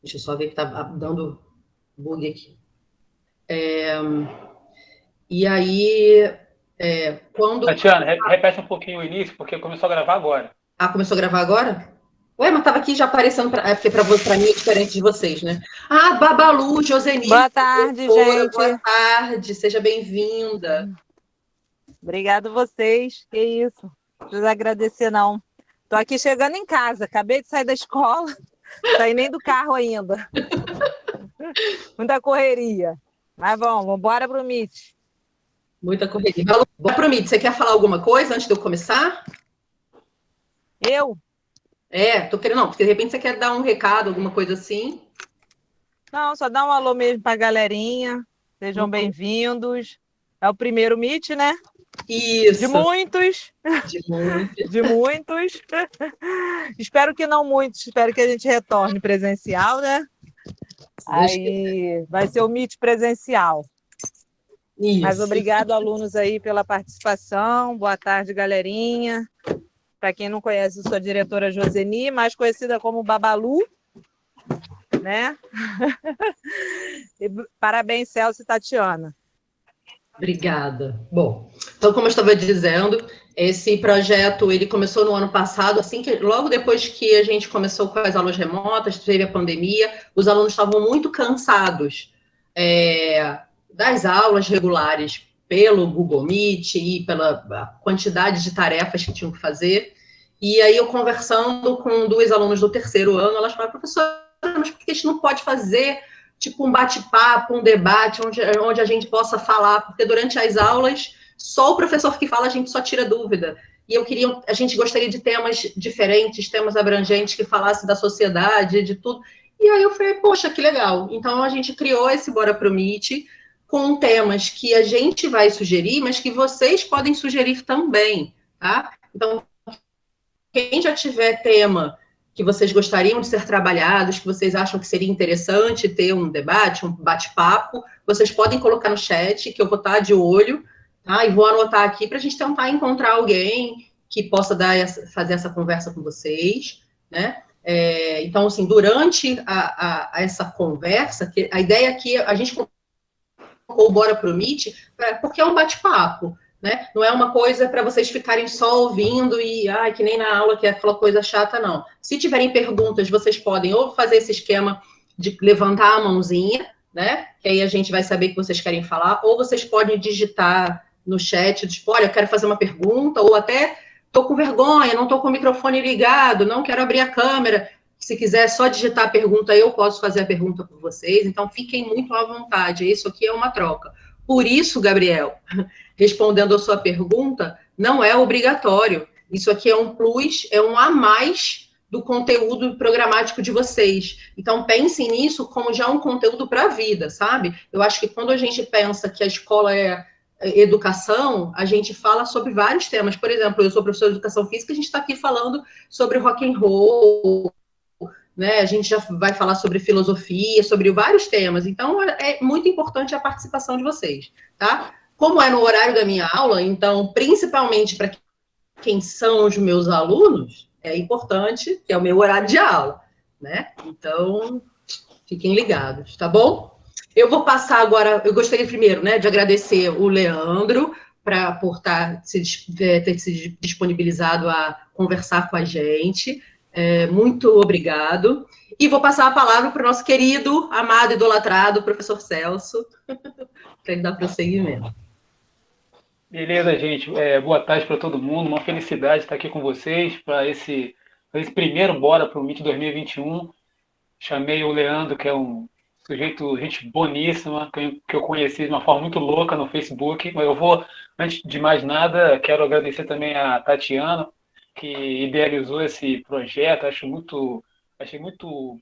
Deixa eu só ver que tá dando bug aqui. E aí, quando. Tatiana, repete um pouquinho o início, porque começou a gravar agora. Ah, começou a gravar agora? Ué, mas tava aqui já aparecendo, porque para mim é diferente de vocês, né? Ah, Babalu, Joseni, Boa tarde, professora, boa gente. tarde, seja bem-vinda. Obrigado vocês. Que isso. Não precisa agradecer, não. Tô aqui chegando em casa. Acabei de sair da escola. Saí nem do carro ainda. Muita correria. Mas vamos embora pro Meet. Muita correria. Babalu, bora pro Meet, você quer falar alguma coisa antes de eu começar? Eu? Tô querendo, não, porque de repente você quer dar um recado, alguma coisa assim. Não, só dá um alô mesmo pra galerinha. Sejam bem-vindos. É o primeiro Meet, né? De Isso, muitos, de muito. de muitos. Espero que não muitos. Espero que a gente retorne presencial, né? Se Deus quiser. Aí vai ser o Meet presencial. Mas Isso. obrigado, alunos, aí, pela participação. Boa tarde, galerinha. Para quem não conhece, eu sou a diretora Joseni, mais conhecida como Babalu, né? E parabéns, Celso e Tatiana. Obrigada. Bom, então, como eu estava dizendo, esse projeto ele começou no ano passado, assim que logo depois que a gente começou com as aulas remotas, teve a pandemia, os alunos estavam muito cansados das aulas regulares pelo Google Meet e pela quantidade de tarefas que tinham que fazer. E aí eu conversando com duas alunos do terceiro ano, elas falaram, professora, mas por que a gente não pode fazer tipo um bate-papo, um debate, onde a gente possa falar, porque durante as aulas, só o professor que fala, a gente só tira dúvida. E a gente gostaria de temas diferentes, temas abrangentes, que falassem da sociedade, de tudo. E aí eu falei, poxa, que legal. Então a gente criou esse Bora Pro Meet com temas que a gente vai sugerir, mas que vocês podem sugerir também, tá? Então, quem já tiver tema que vocês gostariam de ser trabalhados, que vocês acham que seria interessante ter um debate, um bate-papo, vocês podem colocar no chat, que eu vou estar de olho, tá? E vou anotar aqui para a gente tentar encontrar alguém que possa fazer essa conversa com vocês, né? Então, assim, durante essa conversa, a ideia aqui, a gente colocou o Bora Pro Meet, porque é um bate-papo, né? Não é uma coisa para vocês ficarem só ouvindo e, que nem na aula, que é aquela coisa chata, não. Se tiverem perguntas, vocês podem ou fazer esse esquema de levantar a mãozinha, né? Que aí a gente vai saber que vocês querem falar, ou vocês podem digitar no chat, tipo, olha, eu quero fazer uma pergunta, ou até tô com vergonha, não tô com o microfone ligado, não quero abrir a câmera. Se quiser só digitar a pergunta, eu posso fazer a pergunta por vocês. Então, fiquem muito à vontade. Isso aqui é uma troca. Por isso, Gabriel, respondendo a sua pergunta, não é obrigatório. Isso aqui é um plus, é um a mais do conteúdo programático de vocês. Então, pensem nisso como já um conteúdo para a vida, sabe? Eu acho que quando a gente pensa que a escola é educação, a gente fala sobre vários temas. Por exemplo, eu sou professora de educação física, a gente está aqui falando sobre rock and roll, né? A gente já vai falar sobre filosofia, sobre vários temas. Então, é muito importante a participação de vocês, tá? Como é no horário da minha aula, então, principalmente para quem são os meus alunos, é importante, que é o meu horário de aula, né? Então, fiquem ligados, tá bom? Eu vou passar agora, eu gostaria primeiro, né, de agradecer o Leandro por ter se disponibilizado a conversar com a gente. Muito obrigado. E vou passar a palavra para o nosso querido, amado, idolatrado, professor Celso, para ele dar prosseguimento. Beleza, gente. Boa tarde para todo mundo. Uma felicidade estar aqui com vocês para pra esse primeiro Bora para o Meet 2021. Chamei o Leandro, que é um sujeito, gente boníssima, que eu conheci de uma forma muito louca no Facebook. Mas eu vou, antes de mais nada, quero agradecer também a Tatiana, que idealizou esse projeto. Achei muito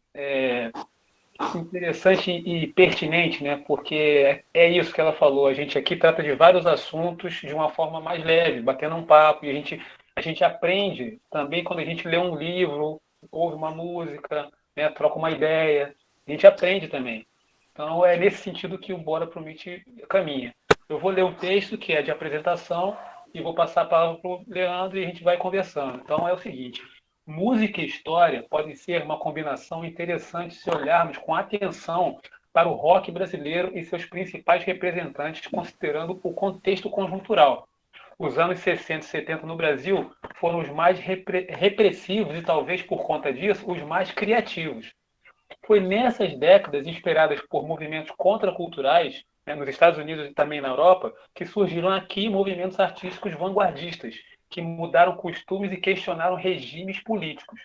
interessante e pertinente, né? Porque é isso que ela falou. A gente aqui trata de vários assuntos de uma forma mais leve, batendo um papo, e a gente aprende também quando a gente lê um livro, ouve uma música, né? Troca uma ideia, a gente aprende também. Então é nesse sentido que o Bora Pro Meet caminha. Eu vou ler um texto que é de apresentação e vou passar a palavra para o Leandro e a gente vai conversando. Então é o seguinte: Música e história podem ser uma combinação interessante se olharmos com atenção para o rock brasileiro e seus principais representantes, considerando o contexto conjuntural. Os anos 60 e 70 no Brasil foram os mais repressivos e, talvez por conta disso, os mais criativos. Foi nessas décadas, inspiradas por movimentos contraculturais, né, nos Estados Unidos e também na Europa, que surgiram aqui movimentos artísticos vanguardistas, que mudaram costumes e questionaram regimes políticos.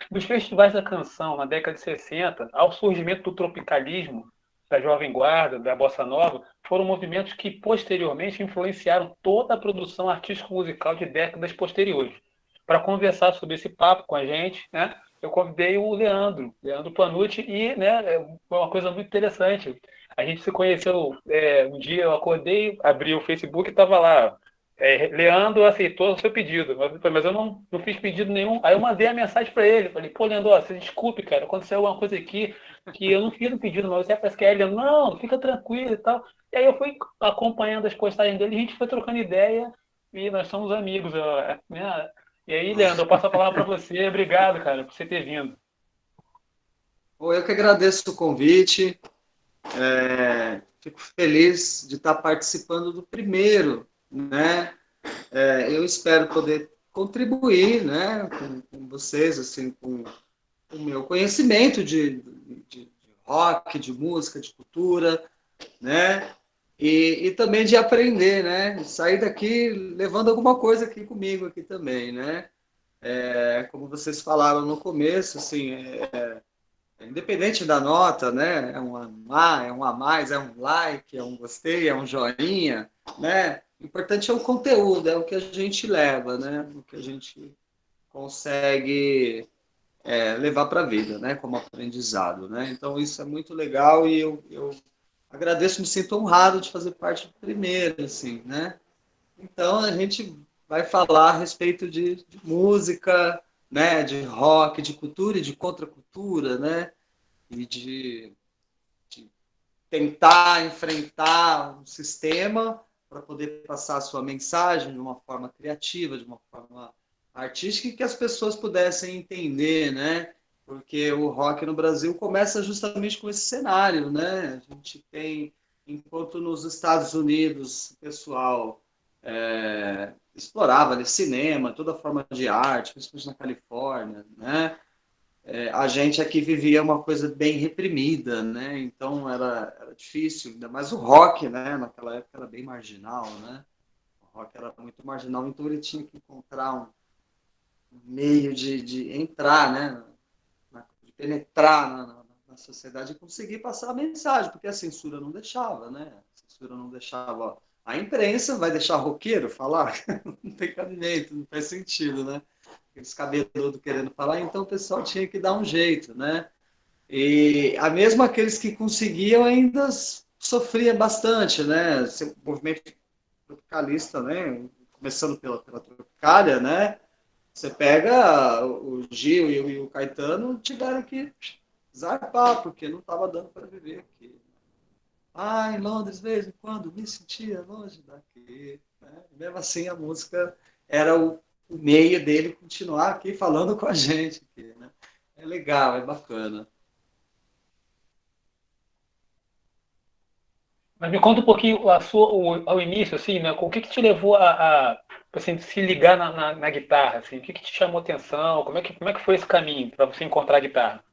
Dos festivais da canção na década de 60 ao surgimento do tropicalismo, da Jovem Guarda, da Bossa Nova, foram movimentos que posteriormente influenciaram toda a produção artístico-musical de décadas posteriores. Para conversar sobre esse papo com a gente, né, eu convidei o Leandro Panucci, e né, foi uma coisa muito interessante. A gente se conheceu um dia, eu acordei, abri o Facebook e estava lá. Leandro aceitou o seu pedido, mas eu não fiz pedido nenhum. Aí eu mandei a mensagem para ele, falei, pô, Leandro, você desculpe, cara, aconteceu alguma coisa aqui que eu não fiz o pedido, mas você parece que é ele. Não, fica tranquilo e tal. E aí eu fui acompanhando as postagens dele, a gente foi trocando ideia e nós somos amigos. Né? E aí, Leandro, eu passo a palavra para você. Obrigado, cara, por você ter vindo. Eu que agradeço o convite. Fico feliz de estar participando do primeiro, né? Eu espero poder contribuir, né, com vocês, assim, com o meu conhecimento de rock, de música, de cultura, né? E também de aprender, né? Sair daqui levando alguma coisa aqui comigo aqui também, né? Como vocês falaram no começo, assim, independente da nota, né? É um A, é um a mais, é um like, é um gostei, é um joinha, né? O importante é o conteúdo, é o que a gente leva, né? O que a gente consegue levar para a vida, né? Como aprendizado, né? Então isso é muito legal e eu agradeço, me sinto honrado de fazer parte do primeiro, assim, né? Então a gente vai falar a respeito de música, né? De rock, de cultura e de contracultura, né? E de tentar enfrentar um sistema para poder passar a sua mensagem de uma forma criativa, de uma forma artística, e que as pessoas pudessem entender, né? Porque o rock no Brasil começa justamente com esse cenário, né? A gente tem, enquanto nos Estados Unidos o pessoal explorava ali, cinema, toda forma de arte, principalmente na Califórnia, né? A gente aqui vivia uma coisa bem reprimida, né? Então era difícil, ainda mais o rock, né? Naquela época era bem marginal, né? O rock era muito marginal, então ele tinha que encontrar um meio de entrar, né? De penetrar na sociedade e conseguir passar a mensagem, porque a censura não deixava, né? A censura não deixava. Ó, a imprensa vai deixar roqueiro falar? Não tem cabimento, não faz sentido, né? Aqueles cabeludos querendo falar, então o pessoal tinha que dar um jeito, né? E a mesmo aqueles que conseguiam ainda sofria bastante, né? Esse movimento tropicalista, né? Começando pela Tropicália, né? Você pega o Gil e o Caetano tiveram que zarpar, porque não estava dando para viver aqui. Em Londres, de vez em quando, me sentia longe daqui. Né? Mesmo assim, a música era o meio dele continuar aqui falando com a gente. Aqui, né? É legal, é bacana. Mas me conta um pouquinho ao início, assim, né? O que te levou assim, se ligar na guitarra, assim? O que te chamou atenção? Como é que foi esse caminho para você encontrar a guitarra?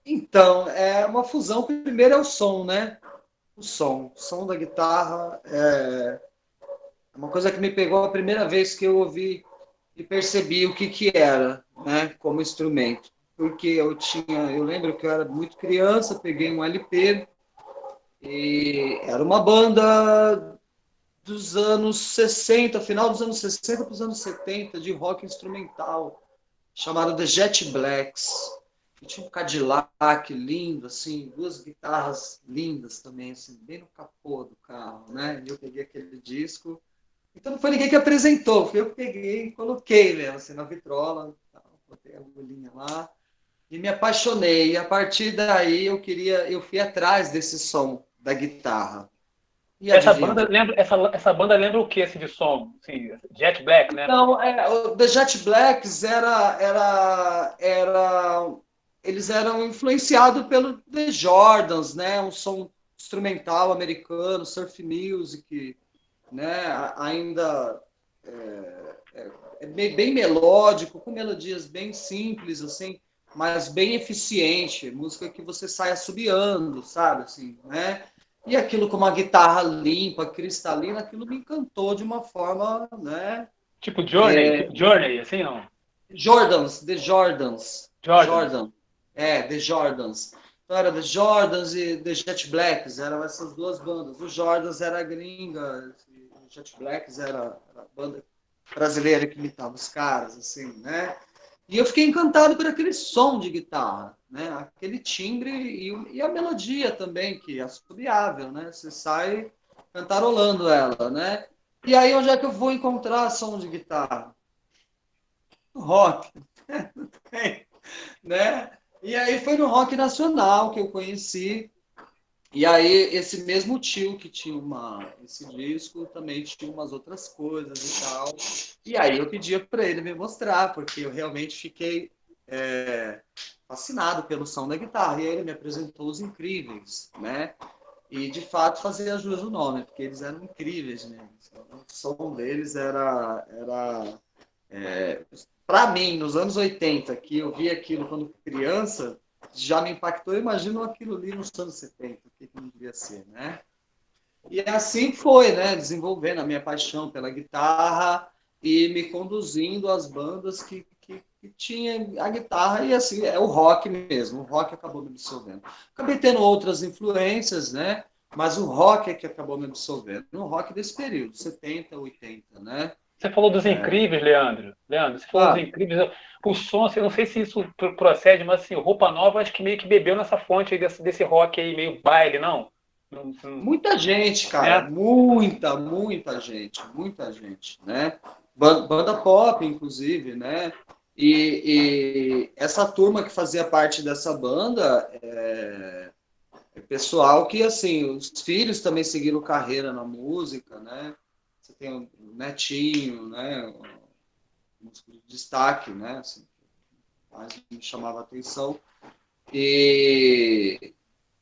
Então, é uma fusão. Primeiro é o som, né? O som da guitarra é uma coisa que me pegou a primeira vez que eu ouvi e percebi o que era, né? Como instrumento. Porque eu lembro que eu era muito criança, peguei um LP e era uma banda dos anos 60, final dos anos 60 para os anos 70, de rock instrumental, chamado The Jet Blacks. E tinha um Cadillac lindo, assim, duas guitarras lindas também, assim, bem no capô do carro, né? E eu peguei aquele disco. Então não foi ninguém que apresentou, foi eu que peguei e coloquei mesmo, assim, na vitrola, botei a agulhinha lá e me apaixonei. E a partir daí eu fui atrás desse som da guitarra. E Essa adivinha? banda lembra, essa banda lembra o que esse de som? Assim, Jet Black, né? Então, o The Jet Blacks eles eram influenciados pelo The Jordans, né? Um som instrumental americano, surf music, né? Ainda bem melódico, com melodias bem simples, assim, mas bem eficiente, música que você sai assobiando, sabe, assim, né? E aquilo com uma guitarra limpa, cristalina, aquilo me encantou de uma forma, né? Tipo Journey, assim, não? Jordans, The Jordans, Jordans. The Jordans. Então era The Jordans e The Jet Blacks, eram essas duas bandas. O Jordans era a gringa, o Jet Blacks era a banda brasileira que imitava os caras, assim, né? E eu fiquei encantado por aquele som de guitarra, né? Aquele timbre e a melodia também, que é assobiável, né? Você sai cantarolando ela, né? E aí, onde é que eu vou encontrar som de guitarra? Rock, né? E aí foi no Rock Nacional que eu conheci. E aí esse mesmo tio que tinha esse disco também tinha umas outras coisas e tal. E aí eu pedia para ele me mostrar, porque eu realmente fiquei fascinado pelo som da guitarra. E aí ele me apresentou os Incríveis, né? E de fato fazia jus o nome, porque eles eram incríveis mesmo. O som deles para mim, nos anos 80, que eu vi aquilo quando criança, já me impactou. Eu imagino aquilo ali nos anos 70, o que não devia ser, né? E assim foi, né? Desenvolvendo a minha paixão pela guitarra e me conduzindo às bandas que tinha a guitarra e assim, é o rock mesmo. O rock acabou me absorvendo. Acabei tendo outras influências, né? Mas o rock é que acabou me absorvendo. No rock desse período, 70, 80, né? Você falou dos Incríveis, Leandro. Leandro, você falou dos Claro. Incríveis. O som, assim, eu não sei se isso procede, mas assim, Roupa Nova acho que meio que bebeu nessa fonte aí desse rock aí, meio baile, não? Muita gente, cara, Né? muita gente, né? Banda pop, inclusive, né? E essa turma que fazia parte dessa banda é pessoal que, assim, os filhos também seguiram carreira na música, né? Você tem o Netinho, né? Um músico de destaque, né? Assim, mais me chamava a atenção. E,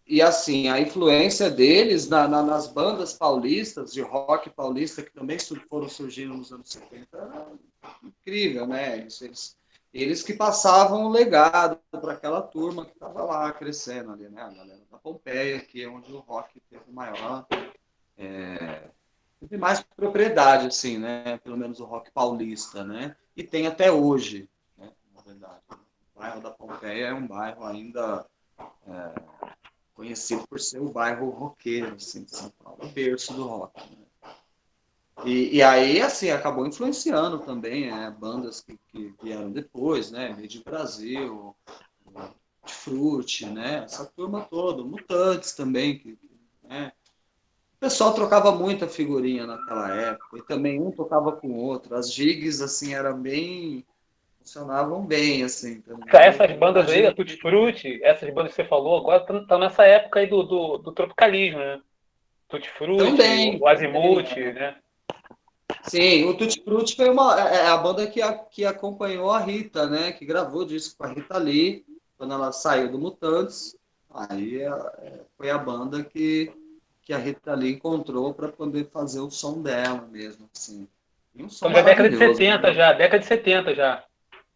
E assim, a influência deles nas bandas paulistas, de rock paulista, que também foram surgindo nos anos 70, era incrível, né? Eles que passavam o legado para aquela turma que estava lá crescendo ali, né? A galera da Pompeia, que é onde o rock teve mais propriedade, assim, né? Pelo menos o rock paulista, né? E tem até hoje, né? Na verdade. O bairro da Pompeia é um bairro ainda conhecido por ser o bairro roqueiro, assim, de São Paulo, o berço do rock. Né? E aí, assim, acabou influenciando também bandas que vieram depois, né? Made Brasil, Fruit, né? Essa turma toda, Mutantes também, né? O pessoal trocava muita figurinha naquela época, e também um tocava com o outro. As gigs, assim, funcionavam bem, assim, também. Essas Eu bandas aí, a imagino. Tutti Frutti, essas bandas que você falou agora, estão nessa época aí do tropicalismo, né? Tutti Frutti, Também, o Azimuth, né? sim, o Tutti Frutti foi a banda que acompanhou a Rita, né? Que gravou disco com a Rita Lee, quando ela saiu do Mutantes. Aí foi a banda que a Rita Lee encontrou para poder fazer o som dela mesmo, assim. E um som Então já é década de maravilhoso, 70 né? já, década de 70 já.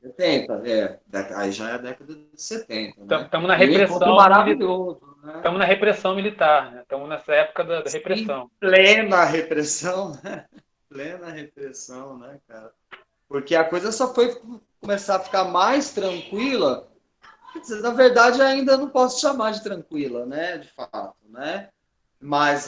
70, aí já é a década de 70, né? Estamos na E um encontro repressão militar. maravilhoso, né? Estamos na repressão militar, né? Estamos nessa época da Em repressão. plena repressão, né? Plena repressão, né, cara? Porque a coisa só foi começar a ficar mais tranquila. Quer dizer, na verdade, ainda não posso chamar de tranquila, né? De fato, né? Mas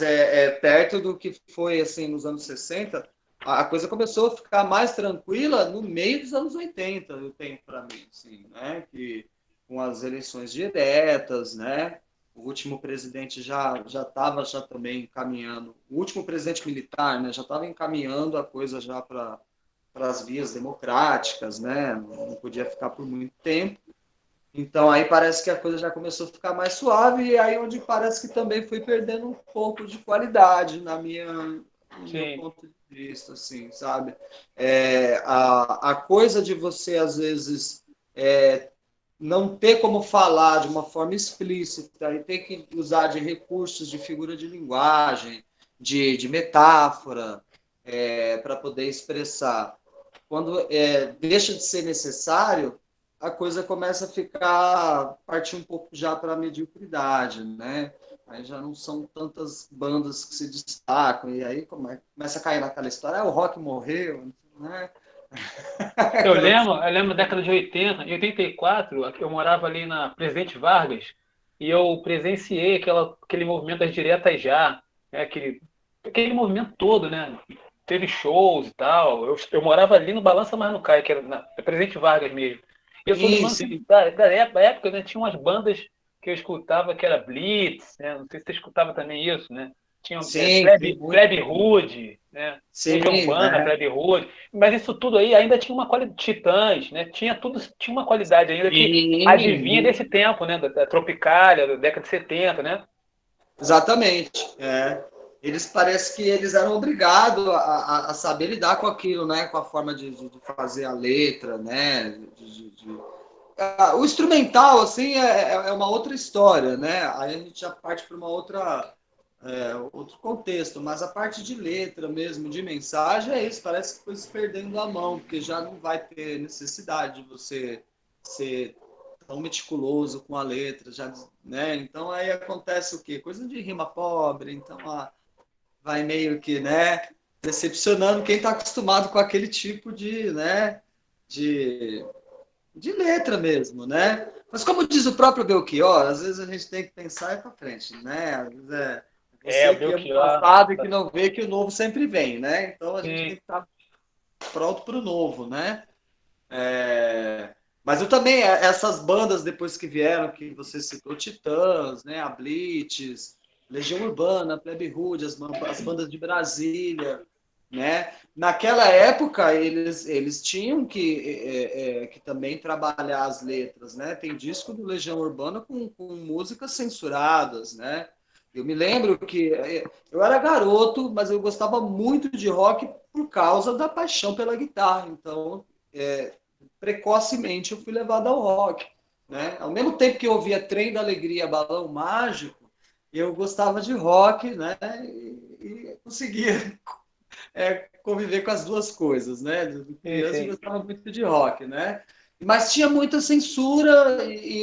perto do que foi assim nos anos 60, a coisa começou a ficar mais tranquila no meio dos anos 80, eu tenho para mim, assim, né? Que com as eleições diretas, né? O último presidente já estava já também encaminhando, o último presidente militar, né? Já estava encaminhando a coisa já para as vias democráticas, né? Não podia ficar por muito tempo. Então aí parece que a coisa já começou a ficar mais suave, e aí onde parece que também foi perdendo um pouco de qualidade no meu Sim. ponto de vista, assim, sabe? A coisa de você, às vezes, não ter como falar de uma forma explícita e ter que usar de recursos de figura de linguagem, de metáfora, para poder expressar. Quando deixa de ser necessário, a coisa começa a partir um pouco já para a mediocridade, né? Aí já não são tantas bandas que se destacam, e aí começa a cair naquela história, o rock morreu, né? Eu lembro da década de 80, em 84, eu morava ali na Presidente Vargas e eu presenciei aquele movimento das diretas já, né? Aquele movimento todo, né? Teve shows e tal. Eu morava ali no Balança Mas Não Cai, que era na Presidente Vargas mesmo. E eu sou Sim, lembrando sim, da época, né? Tinha umas bandas que eu escutava que era Blitz, né? Não sei se você escutava também isso, né? Tinha sim, sim, muito. Plebe Hood, né? Legião Sim, Urbana, Plebe Hood, mas isso tudo aí ainda tinha uma qualidade, Titãs, né? Tinha uma qualidade ainda que adivinha sim, desse tempo, né? Da Tropicália, da década de 70, né? exatamente. Eles parece que eles eram obrigados a saber lidar com aquilo, né? Com a forma de fazer a letra, né? O instrumental, assim, é uma outra história, né? Aí a gente já parte para uma outro contexto, mas a parte de letra mesmo, de mensagem, é isso, parece que foi se perdendo a mão, porque já não vai ter necessidade de você ser tão meticuloso com a letra, já, né? Então aí acontece o quê? Coisa de rima pobre, então vai meio que, né, decepcionando quem está acostumado com aquele tipo né, de, de letra mesmo, né? Mas como diz o próprio Belchior, às vezes a gente tem que pensar e para frente, né? Às vezes O você que ama o Belchior. passado e que não vê que o novo sempre vem, né? Então a gente tem Sim. que estar pronto para o novo, né? Mas eu também, essas bandas depois que vieram, que você citou, Titãs, né? A Blitz, Legião Urbana, Plebe Hood, as bandas de Brasília, né? Naquela época, eles tinham que também trabalhar as letras, né? Tem disco do Legião Urbana com músicas censuradas, né? Eu me lembro que eu era garoto, mas eu gostava muito de rock por causa da paixão pela guitarra. Então, precocemente eu fui levado ao rock, né? Ao mesmo tempo que eu ouvia Trem da Alegria, Balão Mágico, eu gostava de rock, né? E conseguia conviver com as duas coisas, né? De Sim, criança eu sim. gostava muito de rock, né? Mas tinha muita censura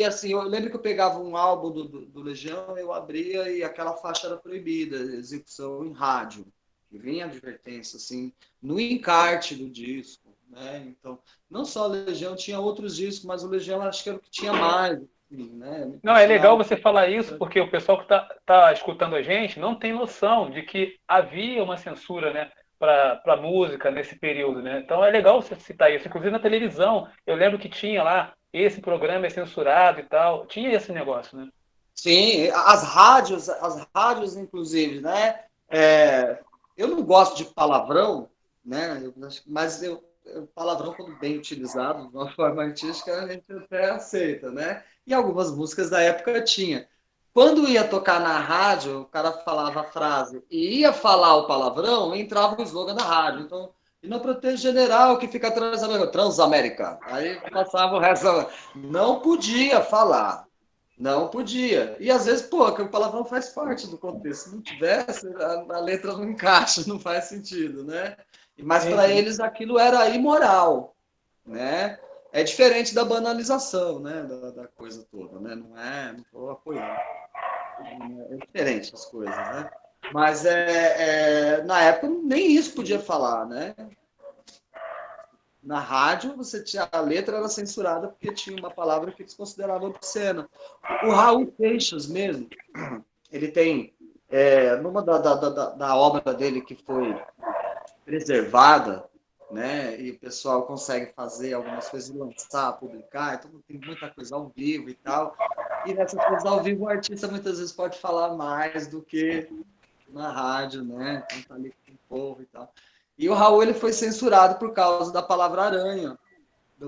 assim, eu lembro que eu pegava um álbum do Legião, eu abria e aquela faixa era proibida, execução em rádio. E vinha advertência, assim, no encarte do disco, né? Então, não só o Legião, tinha outros discos, mas o Legião acho que era o que tinha mais, assim, né? Não, é Tinha legal algo... você falar isso, porque o pessoal que tá escutando a gente não tem noção de que havia uma censura, né, para música nesse período, né? Então é legal você citar isso. Inclusive na televisão, eu lembro que tinha lá, esse programa é censurado e tal. Tinha esse negócio, né? Sim, as rádios, inclusive, né? Eu não gosto de palavrão, né? Mas palavrão, quando bem utilizado, de uma forma artística, a gente até aceita, né? E algumas músicas da época tinha. Quando ia tocar na rádio, o cara falava a frase e ia falar o palavrão, entrava o slogan da rádio. Então, e não protege general que fica atrás da Transamérica. Aí passava o resto. Não podia falar. Não podia. E às vezes, pô, que o palavrão faz parte do contexto. Se não tivesse, a letra não encaixa, não faz sentido, né? Mas Sim, para sim. eles aquilo era imoral, né? É diferente da banalização, né? Da coisa toda, né? Não estou apoiando. É diferente as coisas, né? Mas na época nem isso podia falar, né? Na rádio, você tinha a letra era censurada porque tinha uma palavra que eles consideravam obscena. O Raul Seixas mesmo, ele tem numa da obra dele que foi preservada, né? E o pessoal consegue fazer algumas coisas e lançar, publicar, então tem muita coisa ao vivo e tal. E nessas coisas ao vivo o artista muitas vezes pode falar mais do que na rádio, né? Então tá ali com o povo e tal. E o Raul ele foi censurado por causa da palavra aranha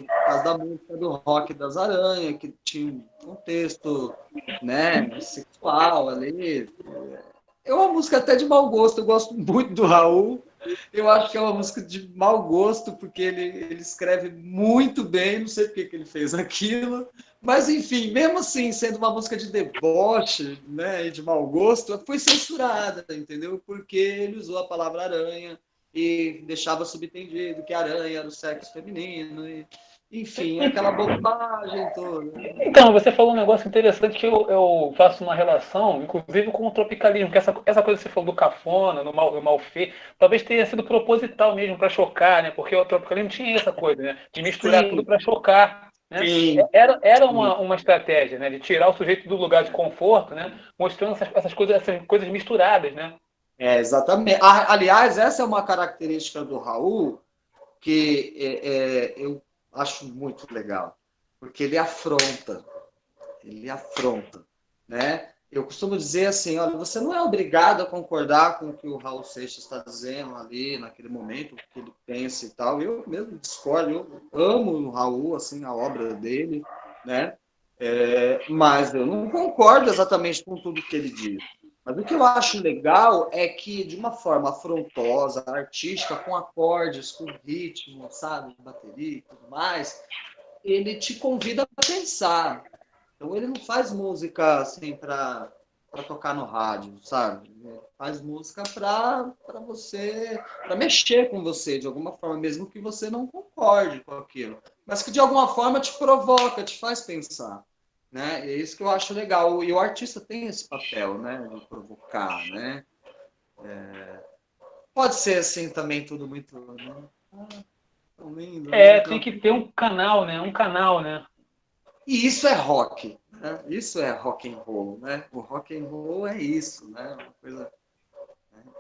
por causa da música do Rock das Aranhas, que tinha um contexto, né, sexual ali. É uma música até de mau gosto, eu gosto muito do Raul. Eu acho que é uma música de mau gosto, porque ele escreve muito bem, não sei por que ele fez aquilo. Mas, enfim, mesmo assim, sendo uma música de deboche, né, e de mau gosto, foi censurada, entendeu? Porque ele usou a palavra aranha e deixava subentendido que aranha era o sexo feminino. Enfim, aquela bobagem toda. Então, você falou um negócio interessante que eu faço uma relação, inclusive com o tropicalismo, que essa coisa que você falou do cafona, no mal feio, talvez tenha sido proposital mesmo para chocar, né? Porque o tropicalismo tinha essa coisa, né? De misturar tudo Sim, para chocar. Né? sim, Era sim. uma estratégia, né? De tirar o sujeito do lugar de conforto, né? Mostrando essas coisas misturadas, né? Exatamente. Aliás, essa é uma característica do Raul que eu acho muito legal, porque ele afronta, né? Eu costumo dizer assim, olha, você não é obrigado a concordar com o que o Raul Seixas está dizendo ali, naquele momento, o que ele pensa e tal. Eu mesmo discordo, eu amo o Raul, assim, a obra dele, né? Mas eu não concordo exatamente com tudo que ele diz. Mas o que eu acho legal é que, de uma forma afrontosa, artística, com acordes, com ritmo, sabe, bateria e tudo mais, ele te convida a pensar. Então ele não faz música assim para tocar no rádio, sabe? Ele faz música para você, para mexer com você de alguma forma, mesmo que você não concorde com aquilo, mas que de alguma forma te provoca, te faz pensar, né? É isso que eu acho legal. E o artista tem esse papel, né, de provocar, né? Pode ser assim também tudo muito, né? Tão lindo, né? Tem que ter um canal, né? Um canal, né? E isso é rock, né? Isso é rock and roll, né? O rock and roll é isso, né? Uma coisa.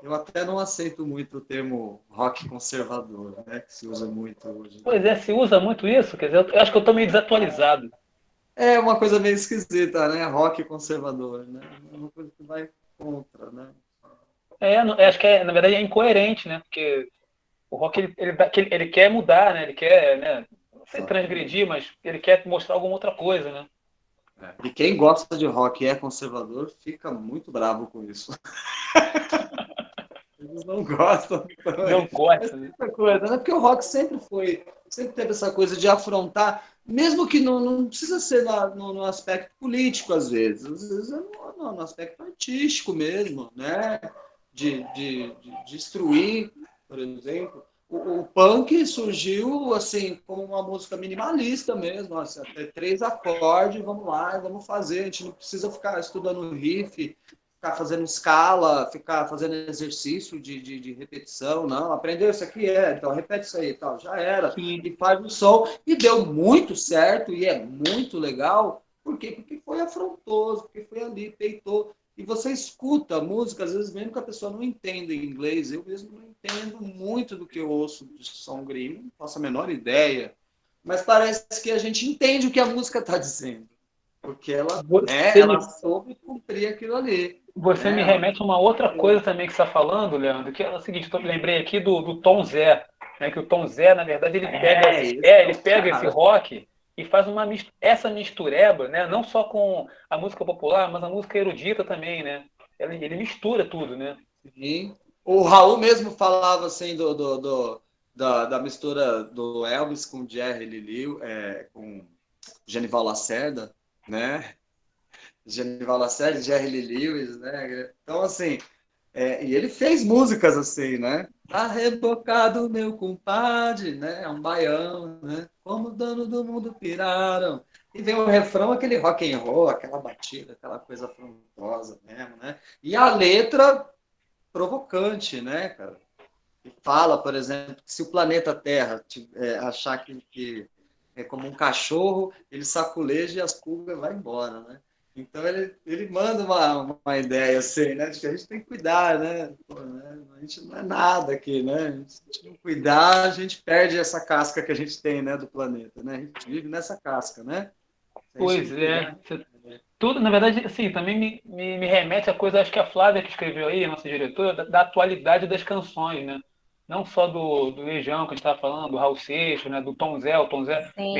Eu até não aceito muito o termo rock conservador, né? Que se usa muito hoje em Pois dia. é, se usa muito isso, quer dizer, eu acho que eu estou meio desatualizado. É uma coisa meio esquisita, né? Rock conservador, né? É uma coisa que vai contra, né? Acho que na verdade é incoerente, né? Porque o rock ele quer mudar, né? Ele quer, né? Não sei Exatamente. transgredir, mas ele quer mostrar alguma outra coisa, né? E quem gosta de rock e é conservador fica muito bravo com isso. Eles não gostam Não também. Mas gosta, tem né? essa coisa, né? Porque o rock sempre teve essa coisa de afrontar, mesmo que não precisa ser no aspecto político, às vezes é no aspecto artístico mesmo, né? De destruir, por exemplo. O punk surgiu assim como uma música minimalista mesmo, assim, até 3 acordes, vamos lá, vamos fazer. A gente não precisa ficar estudando riff, ficar fazendo escala, ficar fazendo exercício de repetição, não, aprendeu isso aqui, então repete isso aí e tal, já era, Sim. e faz o som, e deu muito certo, e é muito legal, por quê? Porque foi afrontoso, porque foi ali, peitou, e você escuta a música, às vezes mesmo que a pessoa não entenda inglês, eu mesmo não entendo muito do que eu ouço de som gringo, não faço a menor ideia, mas parece que a gente entende o que a música está dizendo, porque Você ela me, soube cumprir aquilo ali. você me Né? remete a uma outra coisa também que você está falando, Leandro, que é o seguinte, eu lembrei aqui do Tom Zé, né? Que o Tom Zé, na verdade, Esse é ele o pega esse cara. rock e faz essa mistureba, né? Não só com a música popular, mas a música erudita também, né? Ele mistura tudo, né? Sim. O Raul mesmo falava assim da mistura do Elvis com Jerry Lee Lewis, com Genival Lacerda, né? Genival Lacerda, Jerry Lee Lewis, né? Então, assim, e ele fez músicas assim, né? Tá rebocado, meu compadre, né? É um baião, né? Como o dono do mundo piraram. E vem o refrão, aquele rock and roll, aquela batida, aquela coisa afrontosa mesmo, né? E a letra provocante, né, cara? E fala, por exemplo, que se o planeta Terra achar que é como um cachorro, ele saculeja e as pulgas vai embora, né? Então ele manda uma ideia assim, né? De que a gente tem que cuidar, né? Pô, né? A gente não é nada aqui, né? Se a gente não cuidar, a gente perde essa casca que a gente tem, né? Do planeta, né? A gente vive nessa casca, né? Se a gente Pois não é. cuidar. Tudo, na verdade, assim, também me remete a coisa, acho que a Flávia que escreveu aí, a nossa diretora, da atualidade das canções, né? não só do Legião que a gente estava falando, do Raul Seixas, né, do o Tom Zé, Sim,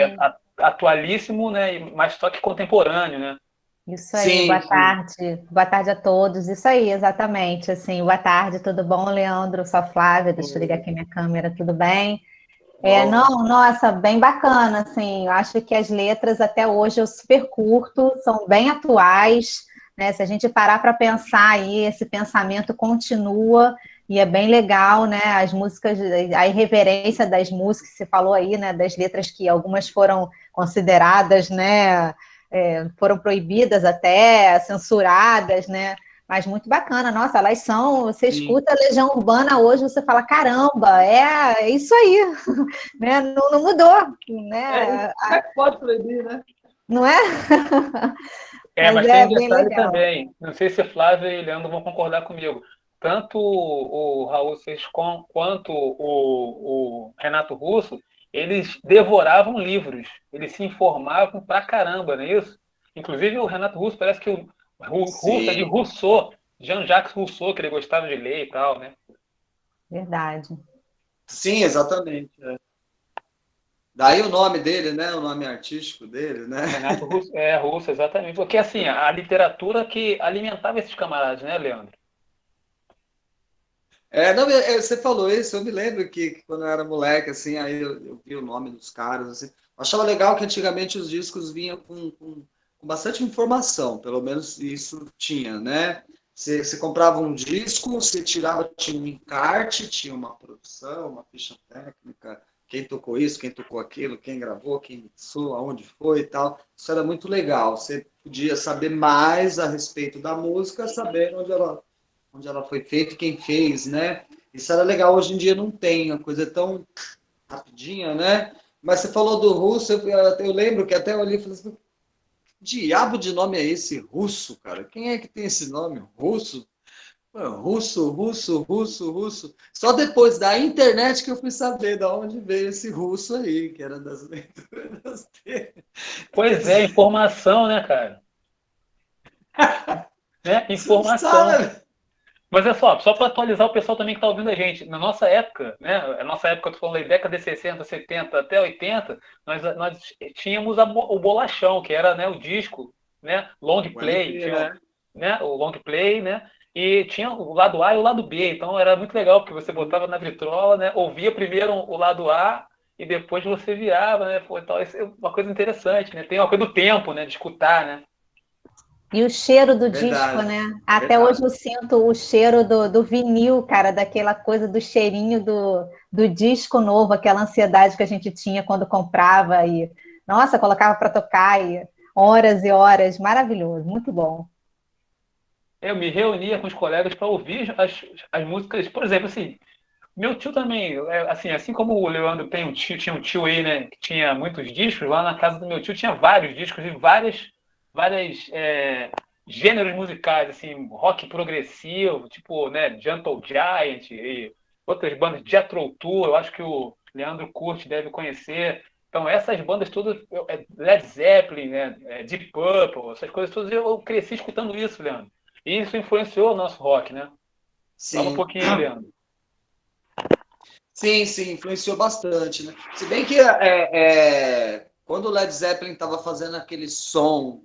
atualíssimo, né, mas só que contemporâneo, né? isso aí, Sim, boa sim. tarde. Boa tarde a todos. Isso aí, exatamente. Assim, boa tarde, tudo bom, Leandro? Sou a Flávia, deixa eu ligar aqui minha câmera, tudo bem? Não, Bom, nossa, bem bacana, assim, eu acho que as letras até hoje eu super curto, são bem atuais, né? Se a gente parar para pensar aí, esse pensamento continua e é bem legal, né? As músicas, a irreverência das músicas, você falou aí, né? Das letras que algumas foram consideradas, né? Foram proibidas até, censuradas, né? Mas muito bacana, nossa, elas são. Você sim. escuta a Legião Urbana hoje, você fala, caramba, é isso aí, né? Não, não mudou, né? Como é que pode proibir, né? Não é? Mas Mas tem é um bem detalhe legal. também. Não sei se Flávio e Leandro vão concordar comigo. Tanto o Raul Seixas quanto o Renato Russo, eles devoravam livros. Eles se informavam pra caramba, não é isso? Inclusive o Renato Russo parece que o Russo é de Sim, Rousseau, Jean-Jacques Rousseau, que ele gostava de ler e tal, né? Verdade. sim, exatamente. Daí o nome dele, né? O nome artístico dele, né? Renato Russo, Russo, exatamente. Porque assim, a literatura que alimentava esses camaradas, né, Leandro? Não, você falou isso, eu me lembro que quando eu era moleque, assim, aí eu vi o nome dos caras, assim. Eu achava legal que antigamente os discos vinham com bastante informação, pelo menos isso tinha, né? Você comprava um disco, você tirava, tinha um encarte, tinha uma produção, uma ficha técnica, quem tocou isso, quem tocou aquilo, quem gravou, quem mixou, aonde foi e tal. Isso era muito legal. Você podia saber mais a respeito da música, sabendo onde ela foi feita, quem fez, né? Isso era legal, hoje em dia não tem, a coisa é tão rapidinha, né? Mas você falou do russo, eu lembro que até eu olhei e falei assim, que diabo de nome é esse russo, cara? Quem é que tem esse nome? Russo? Pô, russo, russo, russo, russo. Só depois da internet que eu fui saber de onde veio esse russo aí, que era das leituras dele. Pois é, informação, né, cara? Né? Você não Informação. sabe? Mas é só para atualizar o pessoal também que está ouvindo a gente. Na nossa época, né? A nossa época, eu tô falando aí, década de 60, 70 até 80, nós tínhamos o bolachão, que era, né, o disco, né? Long O play, LP, tinha, né? né, o long play, né? E tinha o lado A e o lado B. Então era muito legal, porque você botava na vitrola, né? Ouvia primeiro o lado A e depois você virava, né? Pô, então, isso é uma coisa interessante, né? Tem uma coisa do tempo, né? De escutar, né? E o cheiro do disco, Verdade, né? Até hoje verdade. eu sinto o cheiro do vinil, cara, daquela coisa do cheirinho do disco novo, aquela ansiedade que a gente tinha quando comprava e, nossa, colocava para tocar e horas e horas, maravilhoso, muito bom. Eu me reunia com os colegas para ouvir as músicas, por exemplo, assim, meu tio também, assim como o Leandro tem um tio, tinha um tio aí, né, que tinha muitos discos, lá na casa do meu tio tinha vários discos e várias gêneros musicais, assim, rock progressivo, tipo, né, Gentle Giant e outras bandas, Jethro Tull, eu acho que o Leandro curte, deve conhecer. Então, essas bandas todas, Led Zeppelin, né, Deep Purple, essas coisas todas, eu cresci escutando isso, Leandro. E isso influenciou o nosso rock, né? Fala um Sim. pouquinho aí, Leandro. Sim, sim, influenciou bastante, né? Se bem que quando o Led Zeppelin estava fazendo aquele som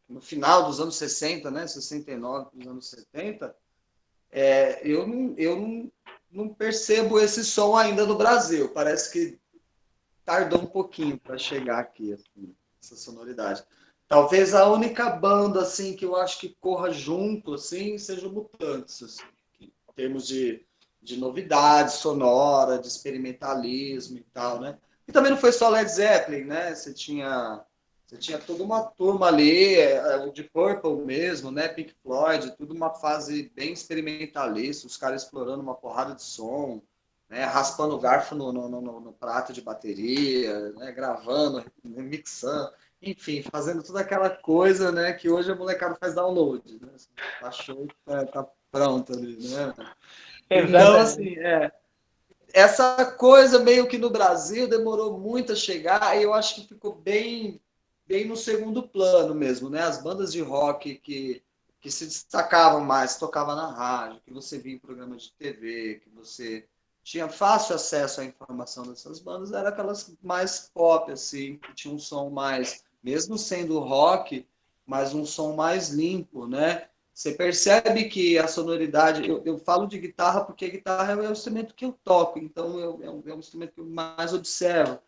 no final dos anos 60, né? 69 dos anos 70, eu não percebo esse som ainda no Brasil. Parece que tardou um pouquinho para chegar aqui, assim, essa sonoridade. Talvez a única banda assim que eu acho que corra junto assim seja o Mutantes, assim, em termos de novidade sonora, de experimentalismo e tal, né? E também não foi só Led Zeppelin, né? Você tinha toda uma turma ali, o de Purple mesmo, né? Pink Floyd, tudo uma fase bem experimentalista, os caras explorando uma porrada de som, né, raspando o garfo no prato de bateria, né, gravando, mixando, enfim, fazendo toda aquela coisa, né, que hoje a molecada faz download, né, baixou e tá pronto ali, né. Então, Exatamente. assim, essa coisa meio que no Brasil demorou muito a chegar e eu acho que ficou bem no segundo plano mesmo, né, as bandas de rock que se destacavam mais, tocava na rádio, que você via em programas de TV, que você tinha fácil acesso à informação dessas bandas, eram aquelas mais pop, assim, que tinha um som mais, mesmo sendo rock, mas um som mais limpo, né? Você percebe que a sonoridade... Eu falo de guitarra porque a guitarra é o instrumento que eu toco, então é um instrumento que eu mais observo.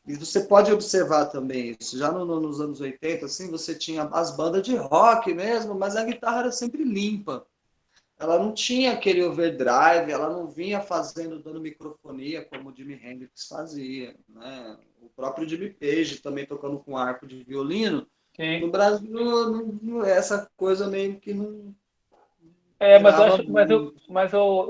E você pode observar também isso. Já nos anos 80, assim, você tinha as bandas de rock mesmo, mas a guitarra era sempre limpa. Ela não tinha aquele overdrive, ela não vinha dando microfonia como o Jimi Hendrix fazia, né? O próprio Jimmy Page também tocando com arco de violino. Sim. No Brasil, essa coisa meio que não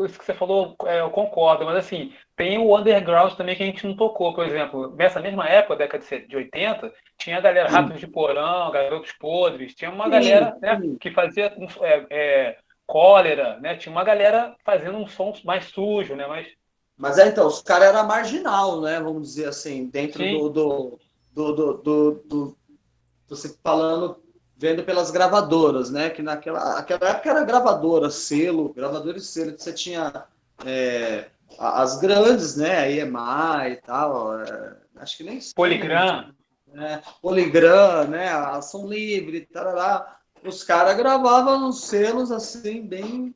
isso que você falou, eu concordo, mas assim, tem o underground também que a gente não tocou, por exemplo, nessa mesma época, década de 80, tinha a galera Ratos de Porão, Garotos Podres, tinha uma galera, né, que fazia Cólera, né, tinha uma galera fazendo um som mais sujo, né, mas então, os caras eram marginal, né, vamos dizer assim, dentro você falando, vendo pelas gravadoras, né? Que naquela época era gravadora, gravadora e selo, que você tinha as grandes, né? A EMI e tal, acho que nem Polygram. Polygram, né? A Som Livre, tarará. Os caras gravavam nos selos assim, bem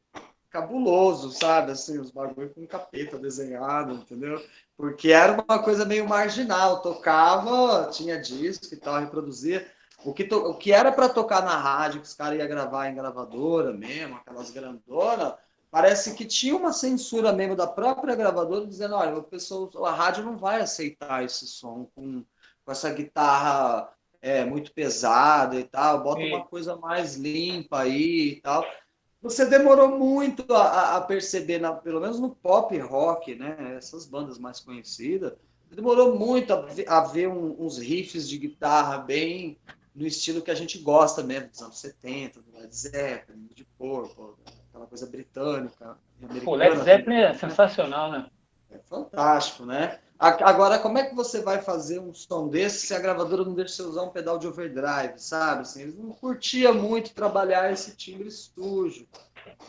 cabuloso, sabe? Assim, os bagulho com capeta desenhado, entendeu? Porque era uma coisa meio marginal, tocava, tinha disco e tal, reproduzia. O que era para tocar na rádio, que os caras iam gravar em gravadora mesmo, aquelas grandonas, parece que tinha uma censura mesmo da própria gravadora, dizendo, olha, a rádio não vai aceitar esse som com essa guitarra muito pesada e tal, bota uma coisa mais limpa aí e tal. Você demorou muito a perceber, pelo menos no pop rock, né? Essas bandas mais conhecidas, demorou muito a ver uns riffs de guitarra bem no estilo que a gente gosta mesmo, dos anos 70, do Led Zeppelin, de Purple, aquela coisa britânica. O Led Zeppelin é sensacional, né? É fantástico, né? Agora, como é que você vai fazer um som desse se a gravadora não deixa você usar um pedal de overdrive, sabe? Assim, eles não curtiam muito trabalhar esse timbre sujo.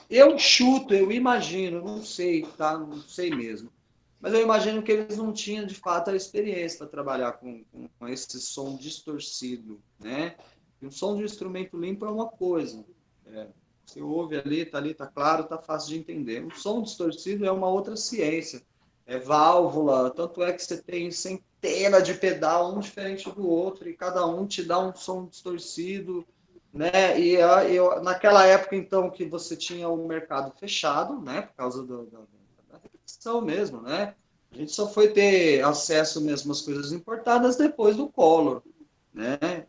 Eu chuto, eu imagino, não sei, tá? Não sei mesmo. Mas eu imagino que eles não tinham, de fato, a experiência para trabalhar com esse som distorcido, né? E um som de instrumento limpo é uma coisa. Você ouve ali, tá claro, tá fácil de entender. Um som distorcido é uma outra ciência. É válvula, tanto é que você tem centenas de pedal, um diferente do outro, e cada um te dá um som distorcido, né? E naquela época, então, que você tinha um mercado fechado, né? Por causa da repetição mesmo, né? A gente só foi ter acesso mesmo às coisas importadas depois do Collor, né?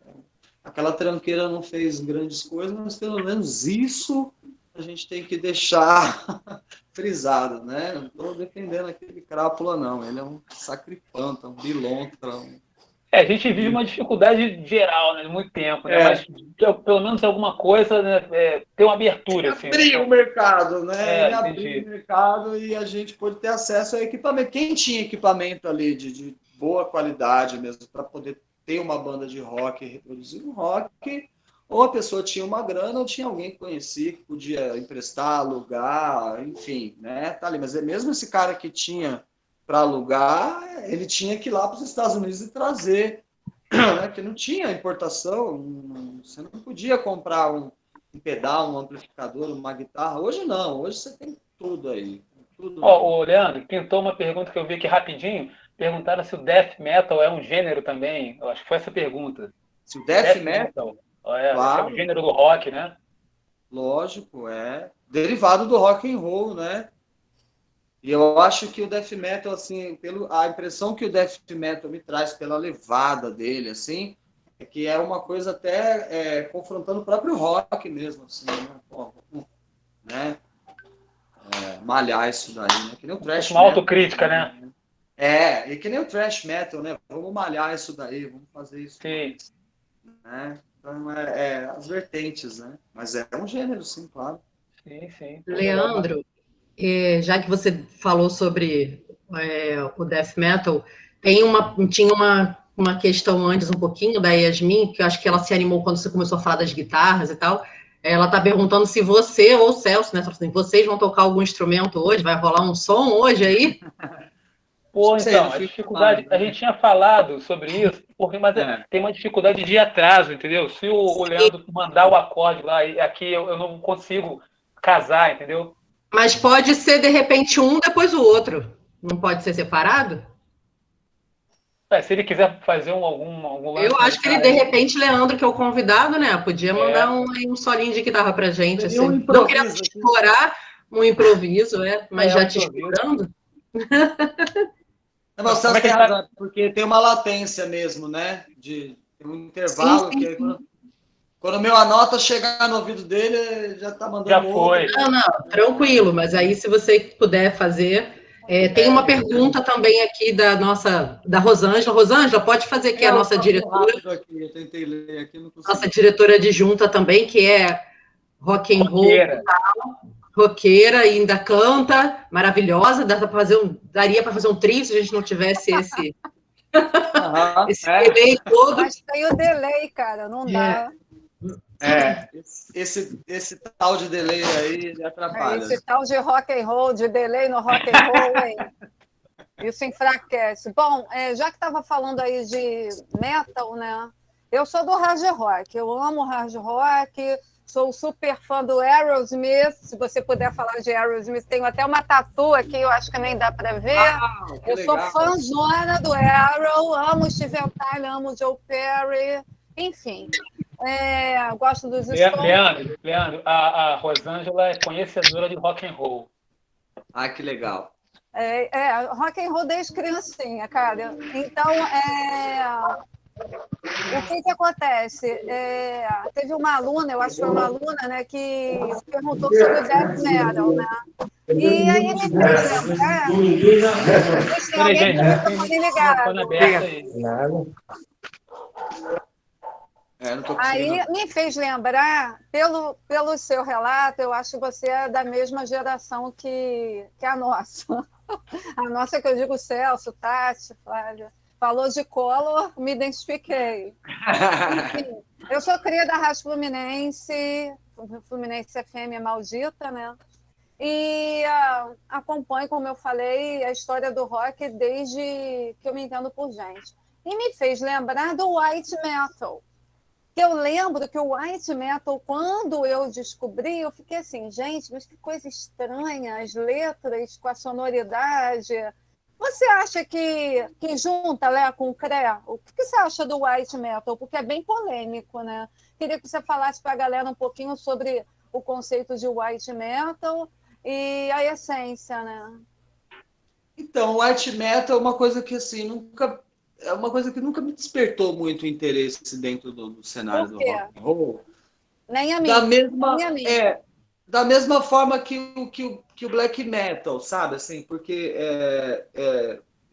Aquela tranqueira não fez grandes coisas, mas pelo menos isso a gente tem que deixar frisado, né? Não estou defendendo aquele crápula, não. Ele é um sacripanta, um bilontra. A gente vive uma dificuldade geral, né? De muito tempo, né? Mas pelo menos alguma coisa, né? Ter uma abertura. Assim, abrir o mercado, né? Abrir o mercado e a gente pode ter acesso a equipamento. Quem tinha equipamento ali de boa qualidade mesmo, para poder ter uma banda de rock, reproduzir um rock, ou a pessoa tinha uma grana, ou tinha alguém que conhecia, que podia emprestar, alugar, enfim, né? Tá ali. Mas mesmo esse cara que tinha para alugar, ele tinha que ir lá para os Estados Unidos e trazer, né? Que não tinha importação, você não podia comprar um pedal, um amplificador, uma guitarra. Hoje não, hoje você tem tudo aí. Ô, Leandro, pintou uma pergunta que eu vi aqui rapidinho. Perguntaram se o death metal é um gênero também. Eu acho que foi essa pergunta. Se o death metal claro. É um gênero do rock, né? Lógico, é derivado do rock and roll, né? E eu acho que o death metal, assim, a impressão que o death metal me traz pela levada dele, assim, é que é uma coisa até confrontando o próprio rock mesmo, assim, né? Malhar isso daí, né? Que nem o thrash metal. Uma autocrítica, né? E que nem o thrash metal, né? Vamos malhar isso daí, vamos fazer isso. Sim. Né? Então, as vertentes, né? Mas é um gênero, sim, claro. Sim. Leandro, já que você falou sobre o death metal, tinha uma questão antes um pouquinho da Yasmin, que eu acho que ela se animou quando você começou a falar das guitarras e tal, Ela está perguntando se você ou o Celso, né? Assim, vocês vão tocar algum instrumento hoje? Vai rolar um som hoje aí? Pô, Sei, então, não a fico dificuldade, mais, a né? gente tinha falado sobre isso, porque, mas É. tem uma dificuldade de atraso, entendeu? Se o Leandro mandar o acorde lá, e aqui eu não consigo casar, entendeu? Mas pode ser, de repente, um depois o outro. Não pode ser separado? Se ele quiser fazer algum Eu lance na acho que ele, guitarra de aí, repente, Leandro, que é o convidado, né? Podia mandar é, um solinho de guitarra pra gente, Seria um assim. Não querendo improviso aqui. explorar um improviso, mas um já te improviso. explorando. Não, mas o Como Celso é que tem ele tá? razão, porque tem uma latência mesmo, né? Tem um Sim, intervalo que sim, aí sim. quando o meu anota chegar no ouvido dele, ele já está Já mandando outro. foi. Não, tranquilo, mas aí se você puder fazer. Tem uma pergunta também aqui da Rosângela. Rosângela, pode fazer aqui a Eu nossa passou diretora, rápido aqui, eu tentei ler aqui, não nossa consegui. diretora adjunta também, que é rock and roll, Roqueira. roqueira, ainda canta, maravilhosa. Daria para fazer um trio se a gente não tivesse Aham, esse delay todo. Mas tem o delay, cara, não dá. esse tal de delay aí atrapalha. Esse tal de rock and roll, de delay no rock and roll, hein? Isso enfraquece. Bom, já que estava falando aí de metal, né? Eu sou do hard rock, eu amo hard rock, sou super fã do Aerosmith. Se você puder falar de Aerosmith, tenho até uma tatu aqui, eu acho que nem dá para ver. Eu sou fãzona do Arrow, amo Steven Tyler, amo Joe Perry, enfim. Gosto dos Stones. Leandro, a Rosângela é conhecedora de rock and roll. Ah, que legal. Rock and roll desde criancinha, cara. Então, o que acontece? Teve uma aluna, eu acho que foi uma aluna, né, que perguntou sobre o death metal, né? E aí me fez lembrar. Tem Peraí, alguém gente, com o tem microfone um ligado. aberto aí. Não tô Aí conseguindo. me fez lembrar, pelo seu relato, eu acho que você é da mesma geração que a nossa. A nossa, que eu digo Celso, Tati, Flávia. Falou de Collor, me identifiquei. Enfim, eu sou cria da Rádio Fluminense, Fluminense FM é maldita, né? E acompanho, como eu falei, a história do rock desde que eu me entendo por gente. E me fez lembrar do white metal. Eu lembro que o white metal, quando eu descobri, eu fiquei assim, gente, mas que coisa estranha, as letras com a sonoridade. Você acha que junta Lé com Cré? O que você acha do white metal? Porque é bem polêmico, né? Queria que você falasse para a galera um pouquinho sobre o conceito de white metal e a essência, né? Então, o white metal é uma coisa que assim nunca me despertou muito interesse dentro do cenário do Por quê? rock and roll. Nem a mim. Da mesma forma que o black metal, sabe? Assim, porque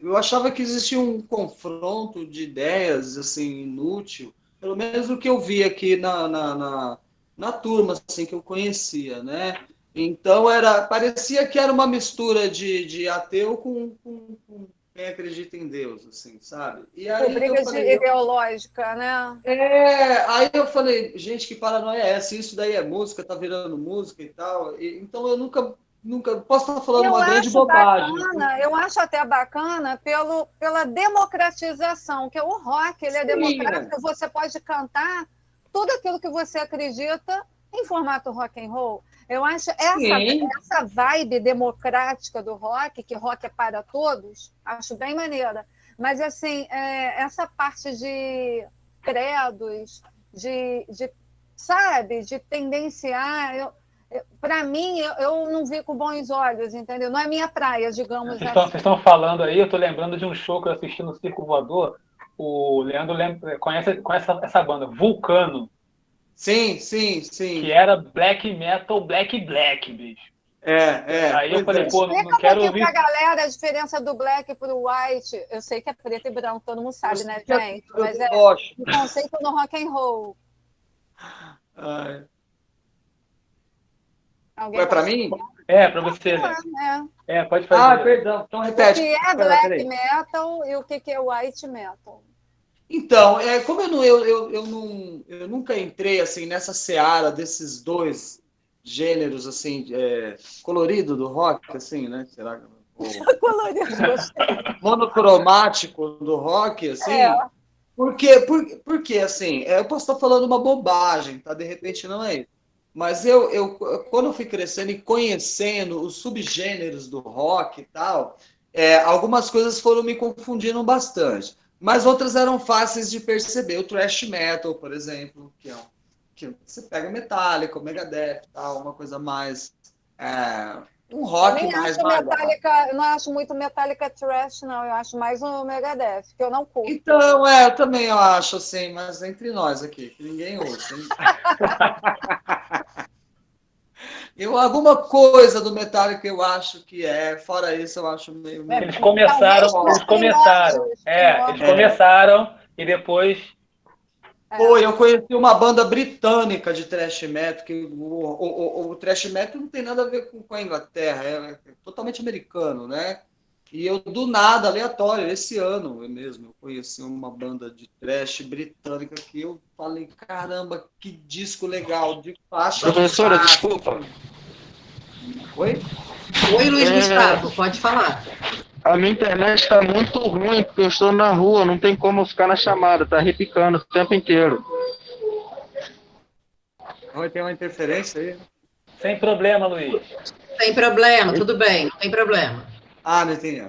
eu achava que existia um confronto de ideias assim inútil, pelo menos o que eu vi aqui na turma assim que eu conhecia, né? Então parecia que era uma mistura de ateu com quem acredita em Deus, assim, sabe? E aí Briga ideológica, né? Aí eu falei, gente, que paranoia é essa? Isso daí é música, tá virando música e tal. Então eu nunca posso estar falando uma grande bobagem. Eu acho até bacana pela democratização, que o rock ele é democrático, você pode cantar tudo aquilo que você acredita em formato rock and roll. Eu acho essa vibe democrática do rock, que rock é para todos, acho bem maneira. Mas, assim, essa parte de credos, sabe, de tendenciar, para mim, eu não vi com bons olhos, entendeu? Não é minha praia, digamos assim. Vocês estão falando aí, eu estou lembrando de um show que eu assisti no Circo Voador. O Leandro conhece essa banda, Vulcano. Sim. Que era black metal, black, bicho. Aí eu falei, pô, não quero ouvir. Explica pra galera a diferença do black pro white. Eu sei que é preto e branco, todo mundo sabe, né, gente? Mas o conceito no rock and roll. É para mim? Para você, né? Pode fazer. Perdão. Então repete. O que é black metal e o que é white metal? Então, como eu nunca entrei assim nessa seara desses dois gêneros assim colorido do rock, assim, né? Será que Colorido, gostei. monocromático do rock, assim? Porque assim, eu posso estar falando uma bobagem, tá? De repente não é isso. Mas quando eu fui crescendo e conhecendo os subgêneros do rock e tal, algumas coisas foram me confundindo bastante. Mas outras eram fáceis de perceber. O thrash metal, por exemplo, que você pega Metallica, o Megadeth, tal, uma coisa mais um rock mais Metallica, eu não acho muito Metallica thrash, não. Eu acho mais um Megadeth, que eu não curto. Então, eu também acho assim, mas entre nós aqui, que ninguém ouça. Alguma coisa do Metallica eu acho que fora isso eu acho meio... Eles começaram e depois... Eu conheci uma banda britânica de thrash metal, que o thrash metal não tem nada a ver com a Inglaterra, é totalmente americano, né? E eu, do nada, aleatório, esse ano mesmo, eu conheci uma banda de thrash britânica que eu falei, caramba, que disco legal, de faixa. Professora, desculpa. Oi? Oi, Luiz Gustavo, pode falar. A minha internet está muito ruim, porque eu estou na rua, não tem como ficar na chamada, tá repicando o tempo inteiro. Vai ter uma interferência aí? Sem problema, Luiz. Sem problema, tudo bem, não tem problema. Não entendi.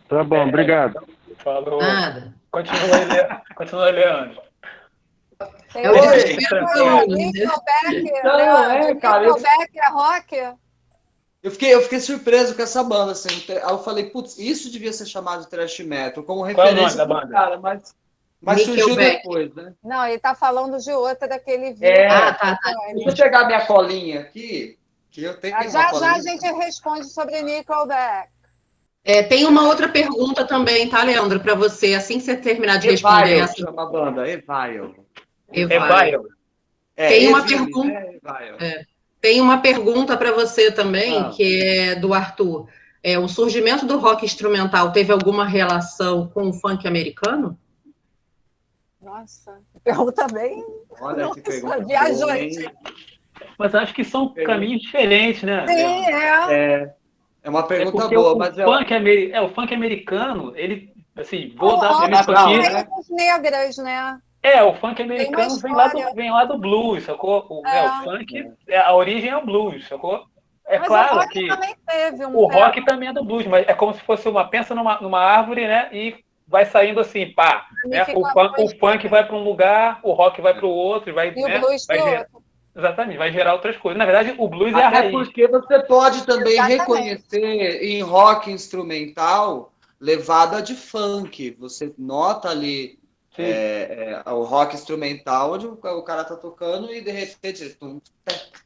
Tá bom, obrigado. Falou. Nada. Continua, Leandro. Eu Nickelback é rock? Eu fiquei surpreso com essa banda, assim. Aí eu falei, putz, isso devia ser chamado de thrash metal, como referência. Qual é o nome da banda? Cara, mas surgiu depois, né? Não, ele tá falando de outra daquele vídeo. Tá. Deixa eu pegar minha colinha aqui, que eu tenho Já a gente responde sobre Nickelback. Tem uma outra pergunta também, tá, Leandro, para você, assim que você terminar de responder essa. Chama a banda, Evile. Tem uma pergunta. Tem uma pergunta para você também, que é do Arthur. O surgimento do rock instrumental teve alguma relação com o funk americano? Nossa, pergunta bem. Olha que pergunta. Viajante. Mas acho que são caminhos diferentes, né? Sim, É uma pergunta boa, mas o funk americano, ele, assim, vou dar uma aqui. Negras, né? O funk americano vem lá do blues, sacou? O funk, a origem é o blues, sacou? Mas claro o rock que também teve o rock também é do blues, mas é como se fosse pensa numa árvore, né? E vai saindo assim, pá. Né? O funk vai para um lugar, o rock vai para o outro, e o blues vai outro. Exatamente, vai gerar outras coisas. Na verdade, o blues é a raiz. Porque você pode também reconhecer em rock instrumental levada de funk. Você nota ali o rock instrumental, onde o cara tá tocando e de repente...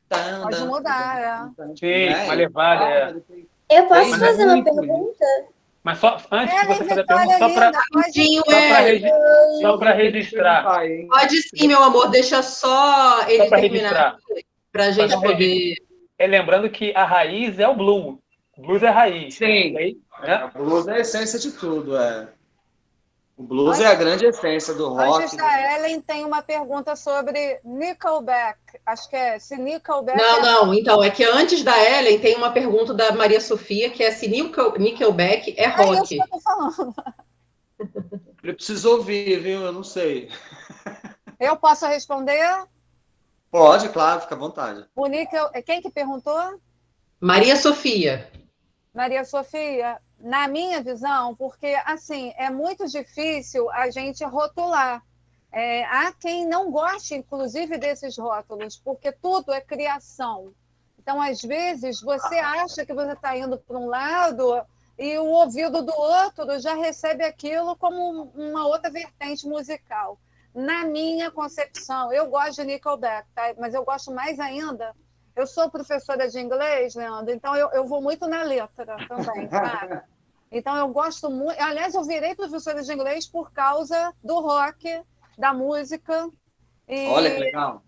Pode mudar, Sim, uma levada, Eu posso fazer uma pergunta? Mas só antes de você fazer a pergunta, só para registrar. Pode sim, meu amor, deixa só ele terminar para a gente poder... Lembrando que a raiz é o blues. O blues é a raiz. Sim. O blues é a essência de tudo, O blues é a grande essência do rock. Antes da Ellen, tem uma pergunta sobre Nickelback. Acho que se Nickelback... Não. Então, é que antes da Ellen, tem uma pergunta da Maria Sofia, que é se Nickelback é rock. É isso que eu tô falando. Eu preciso ouvir, viu? Eu não sei. Eu posso responder? Pode, claro, fica à vontade. Quem que perguntou? Maria Sofia. Maria Sofia, na minha visão, porque assim é muito difícil a gente rotular. Há quem não goste, inclusive, desses rótulos, porque tudo é criação. Então, às vezes, você acha que você está indo para um lado e o ouvido do outro já recebe aquilo como uma outra vertente musical. Na minha concepção, eu gosto de Nickelback, tá? Mas eu gosto mais ainda... Eu sou professora de inglês, Leandro, então eu vou muito na letra também, tá? Então eu gosto muito... Aliás, eu virei professora de inglês por causa do rock, da música. Olha que legal.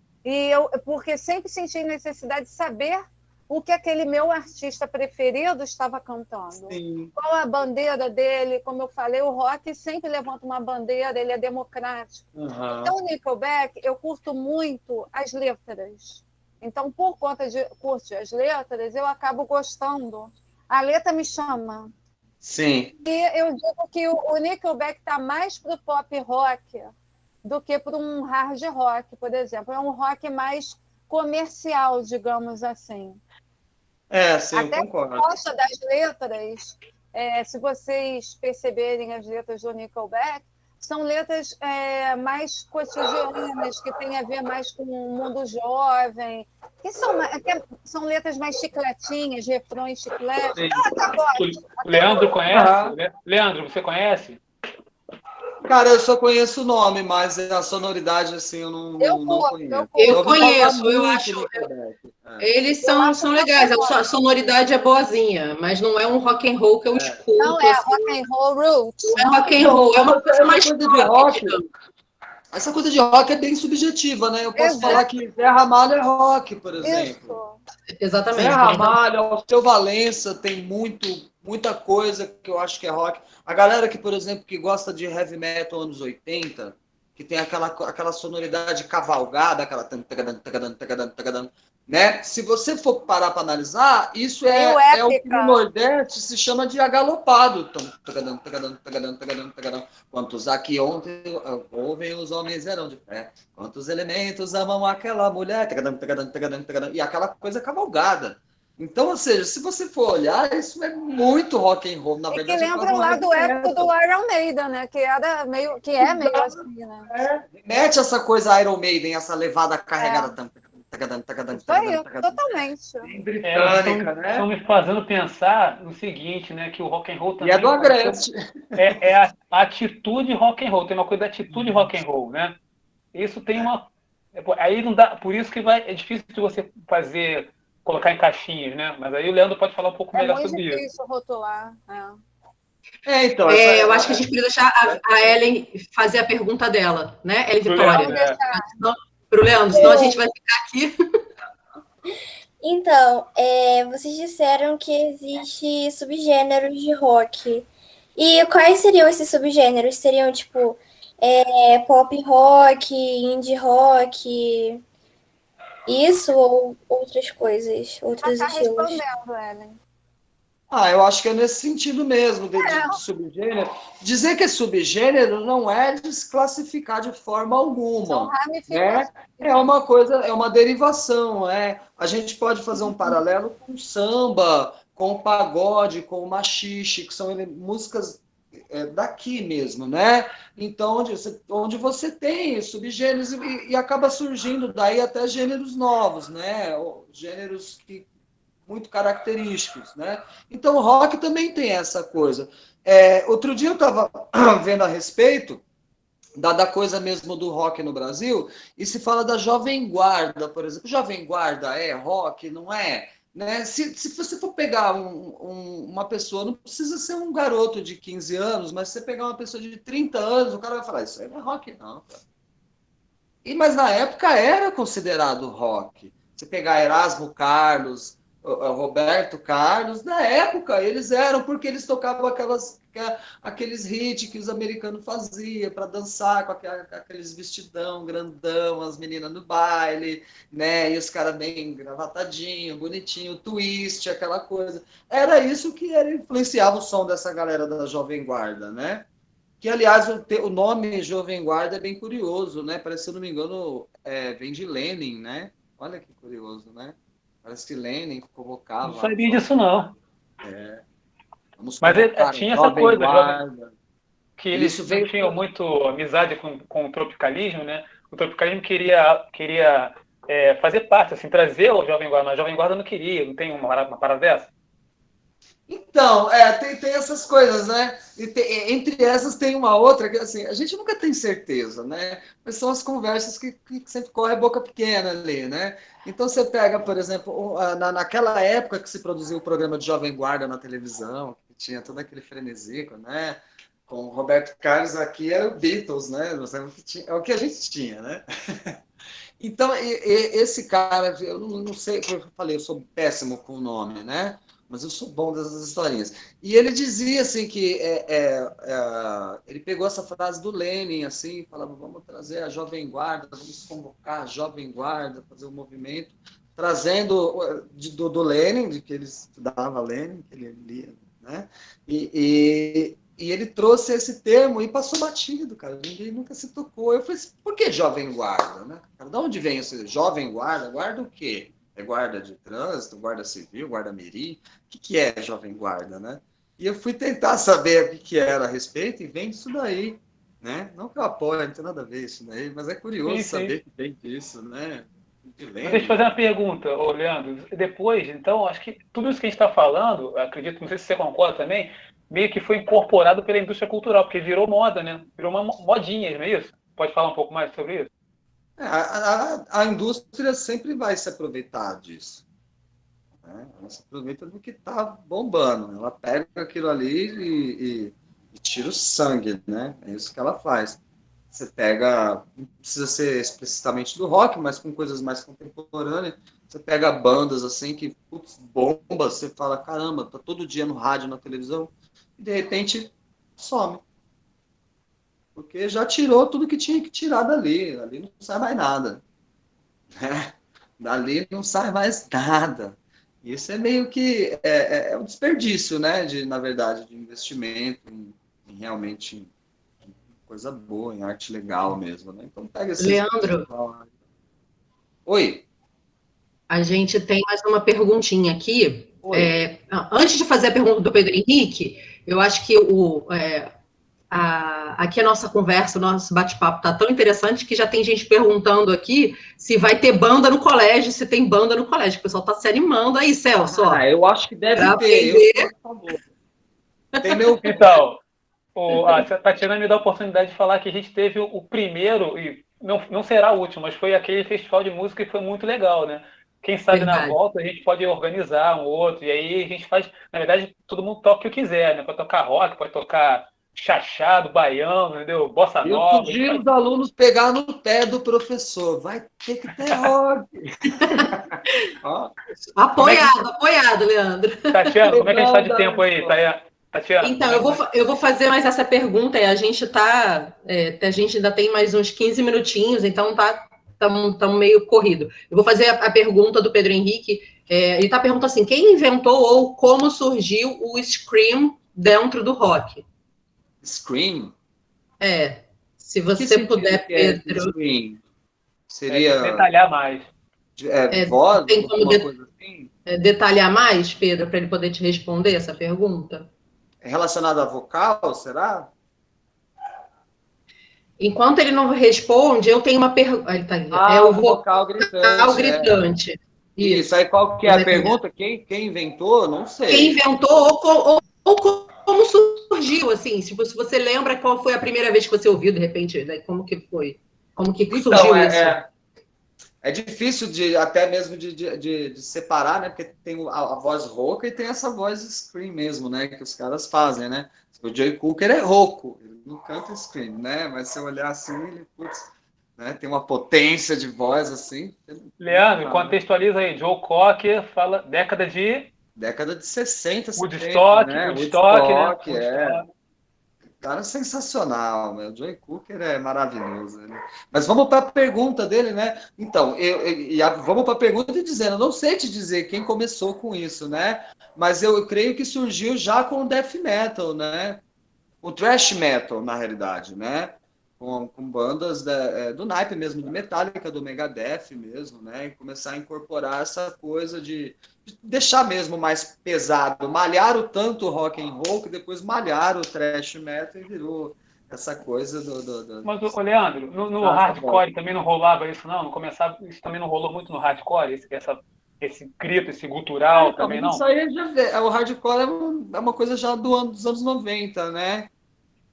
Porque sempre senti necessidade de saber o que aquele meu artista preferido estava cantando. Sim. Qual a bandeira dele? Como eu falei, o rock sempre levanta uma bandeira, ele é democrático. Então, o Nickelback, eu curto muito as letras. Então, por conta de curtir as letras, eu acabo gostando. A letra me chama. Sim. E eu digo que o Nickelback está mais para o pop rock do que para um hard rock, por exemplo. É um rock mais comercial, digamos assim. Sim, eu concordo. A proposta das letras, se vocês perceberem as letras do Nickelback, são letras mais cotidianas, que têm a ver mais com o mundo jovem, que são letras mais chicletinhas, refrões chicletes. O Leandro conhece? Leandro, você conhece? Cara, eu só conheço o nome, mas a sonoridade, assim, eu não conheço. Eu conheço, eu acho. Eles são legais, a sonoridade é boazinha, mas não é um rock and roll que eu escuto. Não é rock and roll roots. É rock and roll, é uma coisa mais de rock. Essa coisa de rock é bem subjetiva, né? Eu posso falar que Zé Ramalho é rock, por exemplo. Isso. Exatamente. Zé Ramalho, Alceu Valença, tem muita coisa que eu acho que é rock. A galera que, por exemplo, que gosta de heavy metal anos 80, que tem aquela sonoridade cavalgada, aquela... Né? Se você for parar para analisar, isso é o que no Nordeste se chama de agalopado. Quantos aqui ontem ouvem os homens eram de pé, quantos elementos amam aquela mulher, e aquela coisa cavalgada. Então, ou seja, se você for olhar, isso é muito rock and roll, na verdade. E que lembra o lado épico do Iron Maiden, né? Que é meio assim, né? Mete essa coisa Iron Maiden, essa levada carregada. Isso aí, totalmente. Britânica, né? Estão me fazendo pensar no seguinte, né? Que o rock and roll também... E é do Agreste. É a atitude rock and roll. Tem uma coisa da atitude rock and roll, né? Isso tem uma... Aí não dá... Por isso que é difícil de você colocar em caixinhas, né? Mas aí o Leandro pode falar um pouco melhor sobre isso. É muito difícil rotular. Então, eu acho que a gente podia deixar a Ellen fazer a pergunta dela, né? Ellen Vitória. Para o Leandro, senão a gente vai ficar aqui. Então, vocês disseram que existe subgêneros de rock. E quais seriam esses subgêneros? Seriam, tipo, pop rock, indie rock, isso ou outras coisas, outros estilos? Respondendo, Ellen. Eu acho que é nesse sentido mesmo, de subgênero. Dizer que é subgênero não é desclassificar de forma alguma. Né? É uma coisa, é uma derivação. A gente pode fazer um paralelo com o samba, com o pagode, com o machixe, que são músicas daqui mesmo, né? Então, onde você tem subgêneros e acaba surgindo daí até gêneros novos, né? Gêneros que muito característicos, né? Então, o rock também tem essa coisa. Outro dia eu estava vendo a respeito da coisa mesmo do rock no Brasil, e se fala da Jovem Guarda, por exemplo. Jovem Guarda é rock, não é? Né? Se você for pegar uma pessoa, não precisa ser um garoto de 15 anos, mas se você pegar uma pessoa de 30 anos, o cara vai falar, isso aí não é rock, não. Mas na época era considerado rock. Se pegar Erasmo Carlos, Roberto Carlos, na época eles eram, porque eles tocavam aqueles hits que os americanos faziam para dançar com aqueles vestidão grandão, as meninas no baile, né? E os caras bem gravatadinho, bonitinho, twist, aquela coisa. Era isso que influenciava o som dessa galera da Jovem Guarda, né? Que, aliás, o nome Jovem Guarda é bem curioso, né? Parece, se eu não me engano, vem de Lenin, né? Olha que curioso, né? Parece que Lenin convocava... Não sabia disso, não. Mas tinha essa coisa, que eles tinham muito amizade com o tropicalismo, né? O tropicalismo queria fazer parte, assim, trazer o Jovem Guarda, mas a Jovem Guarda não queria, não tem uma parada dessa? Então, tem essas coisas, né? Entre essas tem uma outra que, assim, a gente nunca tem certeza, né? Mas são as conversas que sempre corre a boca pequena ali, né? Então você pega, por exemplo, naquela época que se produziu o programa de Jovem Guarda na televisão, que tinha todo aquele frenesico, né? Com o Roberto Carlos, aqui era o Beatles, né? É o que a gente tinha, né? Então, esse cara, eu não sei, como eu falei, eu sou péssimo com o nome, né? Mas eu sou bom dessas historinhas. E ele dizia assim que ele pegou essa frase do Lenin, assim, falava, vamos trazer a Jovem Guarda, vamos convocar a Jovem Guarda, fazer um movimento, trazendo do Lenin, de que ele estudava Lenin, que ele lia, né? E ele trouxe esse termo e passou batido, cara. Ninguém nunca se tocou. Eu falei assim, por que Jovem Guarda, né? De onde vem esse Jovem Guarda? Guarda o quê? É guarda de trânsito, guarda civil, guarda mirim? O que é Jovem Guarda, né? E eu fui tentar saber o que era a respeito e vem disso daí, né? Não que eu apoio, não tem nada a ver isso daí, mas é curioso saber que vem disso, né? Deixa eu fazer uma pergunta, ô Leandro. Depois, então, acho que tudo isso que a gente está falando, acredito, não sei se você concorda também, meio que foi incorporado pela indústria cultural, porque virou moda, né? Virou uma modinha, não é isso? Pode falar um pouco mais sobre isso? A indústria sempre vai se aproveitar disso. Né? Ela se aproveita do que está bombando. Ela pega aquilo ali e tira o sangue, né? É isso que ela faz. Você pega, não precisa ser explicitamente do rock, mas com coisas mais contemporâneas. Você pega bandas assim que, putz, bomba, você fala, caramba, tá todo dia no rádio, na televisão, e de repente some. Porque já tirou tudo que tinha que tirar dali. Ali não sai mais nada. Né? Dali não sai mais nada. Isso é meio que um desperdício, né? Na verdade, de investimento em realmente coisa boa, em arte legal mesmo. Né? Então pega esse. Leandro, oi. a gente tem mais uma perguntinha aqui. Antes de fazer a pergunta do Pedro Henrique, eu acho que aqui a nossa conversa, o nosso bate-papo está tão interessante que já tem gente perguntando aqui se vai ter banda no colégio, se tem banda no colégio. O pessoal está se animando aí, Celso. Eu acho que deve ter. Tem meu... Então, a Tatiana me dá a oportunidade de falar que a gente teve o primeiro, e não será o último, mas foi aquele festival de música que foi muito legal, né? Quem sabe na volta a gente pode organizar um outro, e aí a gente faz, na verdade, todo mundo toca o que quiser, né? Pode tocar rock, pode tocar chachado, baiano, entendeu? Bossa nova. Eu podia os alunos pegar no pé do professor. Vai ter que ter rock. Apoiado, Leandro. Tatiana, como é que a gente está de tempo aí, Tatiana? Então, eu vou fazer mais essa pergunta, a gente ainda tem mais uns 15 minutinhos, então estamos meio corrido. Eu vou fazer a pergunta do Pedro Henrique. Ele está perguntando assim, quem inventou ou como surgiu o Scream dentro do rock? Scream? Se você puder, Pedro. Scream? Seria... detalhar mais. Voz? Tem como coisa assim? Detalhar mais, Pedro, para ele poder te responder essa pergunta? É relacionado a vocal, será? Enquanto ele não responde, eu tenho uma pergunta. É o vocal gritante. Vocal gritante. Isso. Aí qual que é a pergunta? Quem inventou? Não sei. Quem inventou ou como surgiu, assim? Se você lembra qual foi a primeira vez que você ouviu, de repente, né? Como que foi? Como que surgiu isso? É difícil até mesmo de separar, né? Porque tem a voz rouca e tem essa voz scream mesmo, né? Que os caras fazem, né? O Joey Cooker é rouco, ele não canta scream, né? Mas se eu olhar assim, ele né? Tem uma potência de voz assim. Leandro, contextualiza aí. Joe Cocker fala década de 60, Woodstock, né? Woodstock, né? Cara, sensacional, meu. O Joey Cooker é maravilhoso. Né? Mas vamos para a pergunta dele, né? Então, vamos para a pergunta dizendo, eu não sei te dizer quem começou com isso, né? Mas eu creio que surgiu já com o death metal, né? O thrash metal, na realidade, né? Com bandas do naipe mesmo, do Metallica, do Megadeth mesmo, né? E começar a incorporar essa coisa de deixar mesmo mais pesado. Malharam tanto o rock and roll que depois malharam o thrash metal e virou essa coisa do... Mas, Leandro, no hardcore também não rolava isso, não? Não começava, isso também não rolou muito no hardcore? Esse grito, esse gutural também não? Isso aí o hardcore é uma coisa já dos anos 90, né?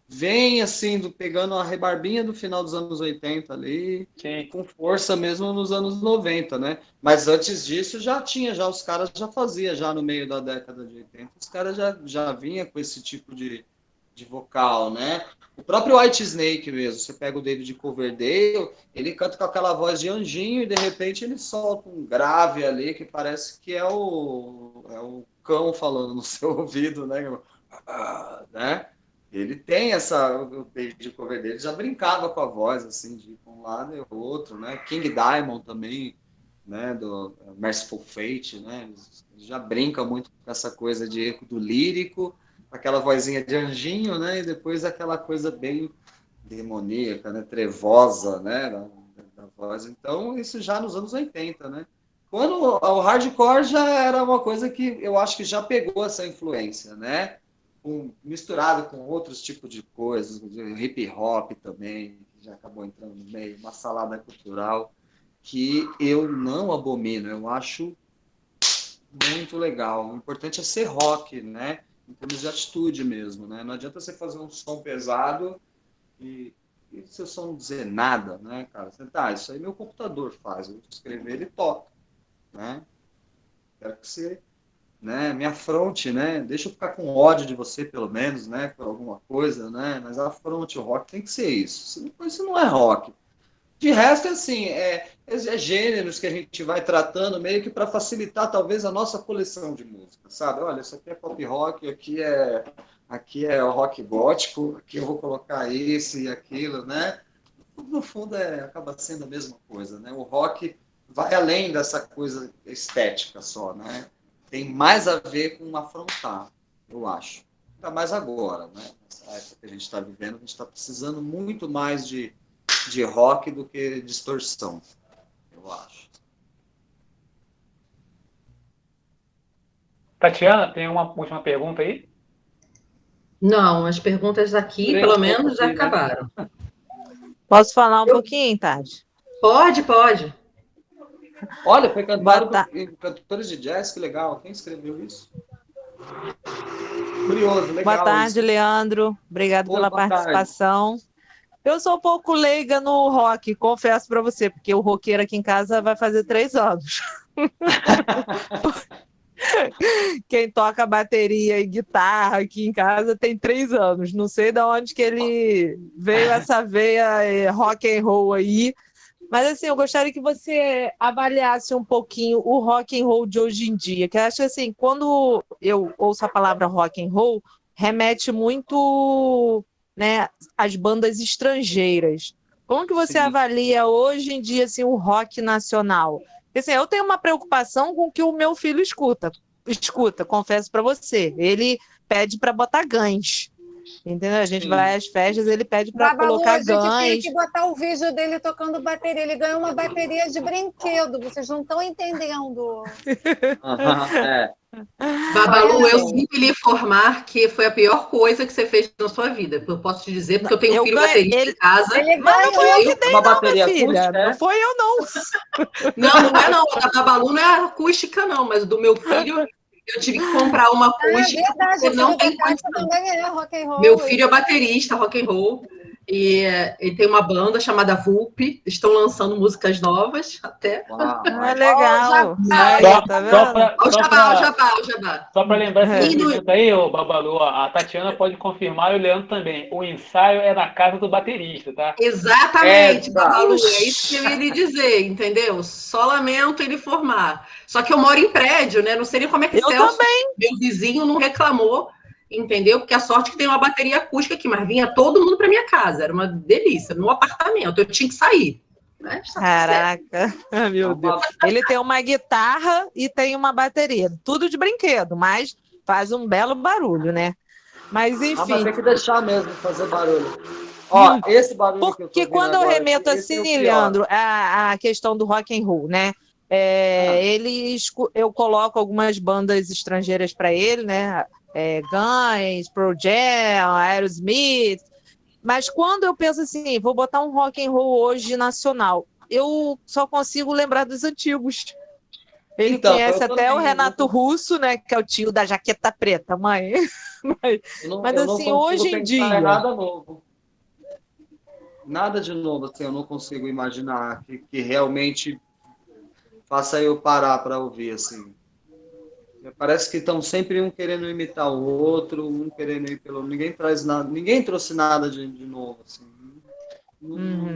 Vem assim, pegando a rebarbinha do final dos anos 80 ali, com força mesmo nos anos 90, né? Mas antes disso os caras já faziam, já no meio da década de 80, os caras já vinham com esse tipo de vocal, né? O próprio White Snake mesmo, você pega o David Coverdale, ele canta com aquela voz de anjinho e de repente ele solta um grave ali que parece que é o cão falando no seu ouvido, né? Né? Ele tem o David Coverdale já brincava com a voz, assim, de um lado e outro, né? King Diamond também, né? Do Merciful Fate, né? Já brinca muito com essa coisa do lírico, aquela vozinha de anjinho, né? E depois aquela coisa bem demoníaca, né? Trevosa, né? Da voz. Então, isso já nos anos 80, né? Quando o hardcore já era uma coisa que eu acho que já pegou essa influência, né? Misturado com outros tipos de coisas, hip hop também, que já acabou entrando no meio, uma salada cultural que eu não abomino, eu acho muito legal. O importante é ser rock, né? Em termos de atitude mesmo, né? Não adianta você fazer um som pesado e seu som não dizer nada, né, cara? Você isso aí meu computador faz, eu escrever ele toca, né? Quero que você, né, me afronte, né? Deixa eu ficar com ódio de você, pelo menos, né? Por alguma coisa, né? Mas afronte, o rock tem que ser isso. Isso não é rock. De resto, assim, é gêneros que a gente vai tratando meio que para facilitar, talvez, a nossa coleção de música, sabe? Olha, isso aqui é pop rock, aqui é o rock gótico, aqui eu vou colocar isso e aquilo, né? No fundo, acaba sendo a mesma coisa, né? O rock vai além dessa coisa estética só, né? Tem mais a ver com afrontar, eu acho. Ainda mais agora, né? Nessa época que a gente está vivendo, a gente está precisando muito mais de rock do que distorção, eu acho. Tatiana, tem uma última pergunta aí? Não, as perguntas aqui, pelo menos, já acabaram. Posso falar um pouquinho, Tati? Pode. Olha, foi cantado por cantores de jazz, que legal. Quem escreveu isso? Curioso, legal. Boa tarde, isso. Leandro. Obrigado pela participação. Tarde. Eu sou um pouco leiga no rock, confesso para você, porque o roqueiro aqui em casa vai fazer 3 anos. Quem toca bateria e guitarra aqui em casa tem 3 anos. Não sei de onde que ele veio essa veia rock and roll aí. Mas assim, eu gostaria que você avaliasse um pouquinho o rock and roll de hoje em dia, que eu acho assim, quando eu ouço a palavra rock and roll, remete muito, né, às bandas estrangeiras. Como que você avalia hoje em dia assim, o rock nacional? Porque, assim, eu tenho uma preocupação com o que o meu filho escuta, confesso para você. Ele pede para botar Guns. Entendeu? A gente vai às festas, ele pede para colocar Guns. A gente tem que botar o vídeo dele tocando bateria. Ele ganhou uma bateria de brinquedo. Vocês não estão entendendo. Babalu, eu sinto lhe informar que foi a pior coisa que você fez na sua vida. Eu posso te dizer, porque eu tenho um filho baterista em casa. Mas não foi eu que dei, não, minha filha. Não foi eu, não. Não é não. A Babalu não é acústica, não. Mas do meu filho... Eu tive que comprar uma acústica. É verdade, não tem também é rock and roll. Meu filho é baterista, rock and roll. E ele tem uma banda chamada VUP. Estão lançando músicas novas até. É legal. O jabá. Só para lembrar esse movimento aí, ô Babalu, a Tatiana pode confirmar e o Leandro também. O ensaio é na casa do baterista, tá? Exatamente, Babalu. É isso que eu ia lhe dizer, entendeu? Só lamento ele formar. Só que eu moro em prédio, né? Não sei nem como é que Celso, meu vizinho, não reclamou, entendeu? Porque a sorte que tem uma bateria acústica aqui, mas vinha todo mundo para minha casa. Era uma delícia, no apartamento. Eu tinha que sair. Caraca, meu Deus. Ele tem uma guitarra e tem uma bateria. Tudo de brinquedo, mas faz um belo barulho, né? Mas enfim. Mas tem que deixar mesmo fazer barulho. Ó, esse barulho porque que eu tô quando eu remeto aqui, assim, Leandro, a questão do rock and roll, né? Eu coloco algumas bandas estrangeiras para ele, né? Guns, Pearl Jam, Aerosmith. Mas quando eu penso assim, vou botar um rock and roll hoje nacional, eu só consigo lembrar dos antigos. Ele conhece até o Renato Russo, né? Que é o tio da jaqueta preta, mãe. Mas assim, hoje em dia. Nada novo. Nada de novo, assim, eu não consigo imaginar que realmente faça eu parar para ouvir, assim. Parece que estão sempre um querendo imitar o outro, um querendo ir pelo... Ninguém traz nada, ninguém trouxe nada de novo, assim.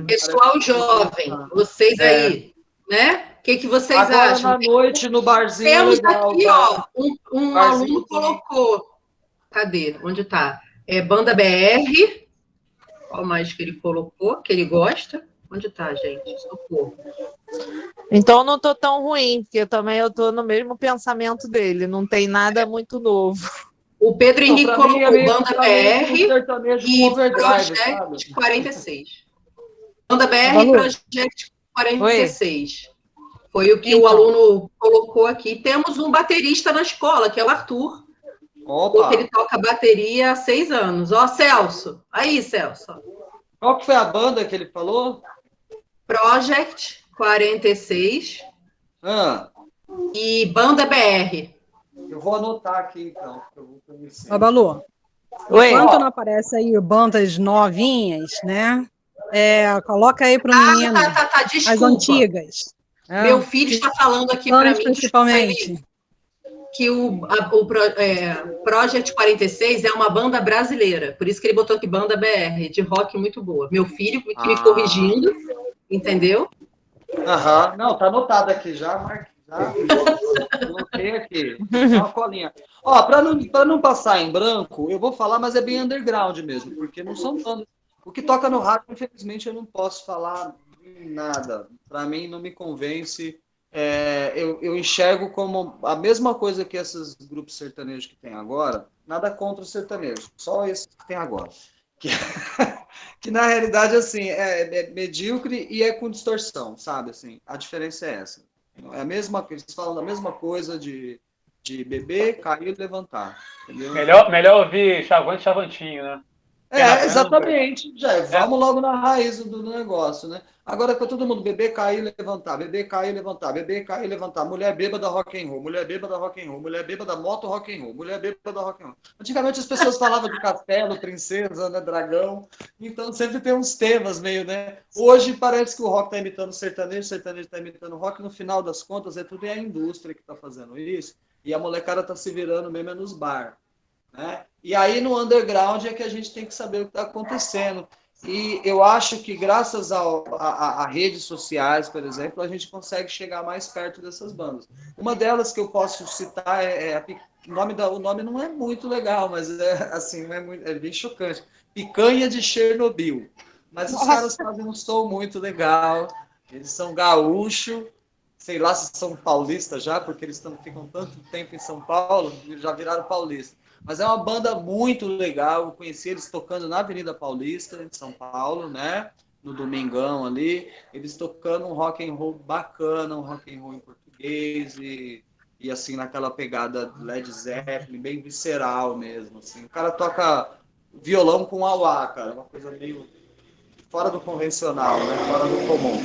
Pessoal jovem, vocês aí, né? O que vocês Agora, acham? na noite, no barzinho, é Temos legal. aqui, ó, um Barzinho aluno colocou. Cadê? Onde tá? Banda BR. Qual mais que ele colocou? Que ele gosta? Onde tá, gente? Socorro. Então não tô tão ruim, porque eu tô no mesmo pensamento dele, não tem nada muito novo. O Pedro Henrique colocou Banda BR e overdrive, Project 46. Banda BR e Project 46. Foi o que o aluno colocou aqui. Temos um baterista na escola, que é o Arthur. Opa. Ele toca bateria há 6 anos. Ó, Celso. Aí, Celso. Qual que foi a banda que ele falou? Project 46 e Banda BR. Eu vou anotar aqui, então. Eu vou conhecer. Ó, Balu, enquanto não aparece aí bandas novinhas, né? Coloca aí para o menino desculpa. as antigas. Meu filho está falando aqui para mim principalmente que o Project 46 é uma banda brasileira, por isso que ele botou aqui Banda BR, de rock muito boa. Meu filho que me corrigindo, entendeu? Não, tá anotado aqui já, Marquinhos. Coloquei aqui. Uma colinha. Ó, para não passar em branco, eu vou falar, mas é bem underground mesmo, porque não são bandas. O que toca no rádio, infelizmente, eu não posso falar nada. Para mim, não me convence. Eu enxergo como a mesma coisa que esses grupos sertanejos que tem agora. Nada contra os sertanejos, só esses que tem agora. Que na realidade, assim, é medíocre e é com distorção, sabe? Assim, a diferença é essa. É a mesma, eles falam da mesma coisa de beber, cair e levantar. Entendeu? Melhor ouvir Chavante Chavantinho, né? Exatamente. Vamos logo na raiz do negócio, né? Agora com todo mundo beber, cair, levantar, beber, cair, levantar, beber, cair, levantar, mulher bêbada rock and roll, mulher bêbada rock and roll, mulher bêbada moto rock and roll, mulher bêbada rock and roll. Antigamente as pessoas falavam de castelo, princesa, né, dragão, então sempre tem uns temas meio, né? Hoje parece que o rock está imitando o sertanejo está imitando o rock, no final das contas é tudo a indústria que está fazendo isso, e a molecada está se virando mesmo nos bar, né? E aí no underground é que a gente tem que saber o que está acontecendo. E eu acho que graças a redes sociais, por exemplo, a gente consegue chegar mais perto dessas bandas. Uma delas que eu posso citar o nome não é muito legal, mas assim, é bem chocante. Picanha de Chernobyl. Mas os caras fazem um som muito legal. Eles são gaúcho, sei lá se são paulistas já, porque eles ficam tanto tempo em São Paulo, já viraram paulistas. Mas é uma banda muito legal. Eu conheci eles tocando na Avenida Paulista, em São Paulo, né? No domingão ali. Eles tocando um rock and roll bacana, um rock and roll em português e assim, naquela pegada Led Zeppelin, bem visceral mesmo. Assim. O cara toca violão com auá, cara. Uma coisa meio fora do convencional, né? Fora do comum.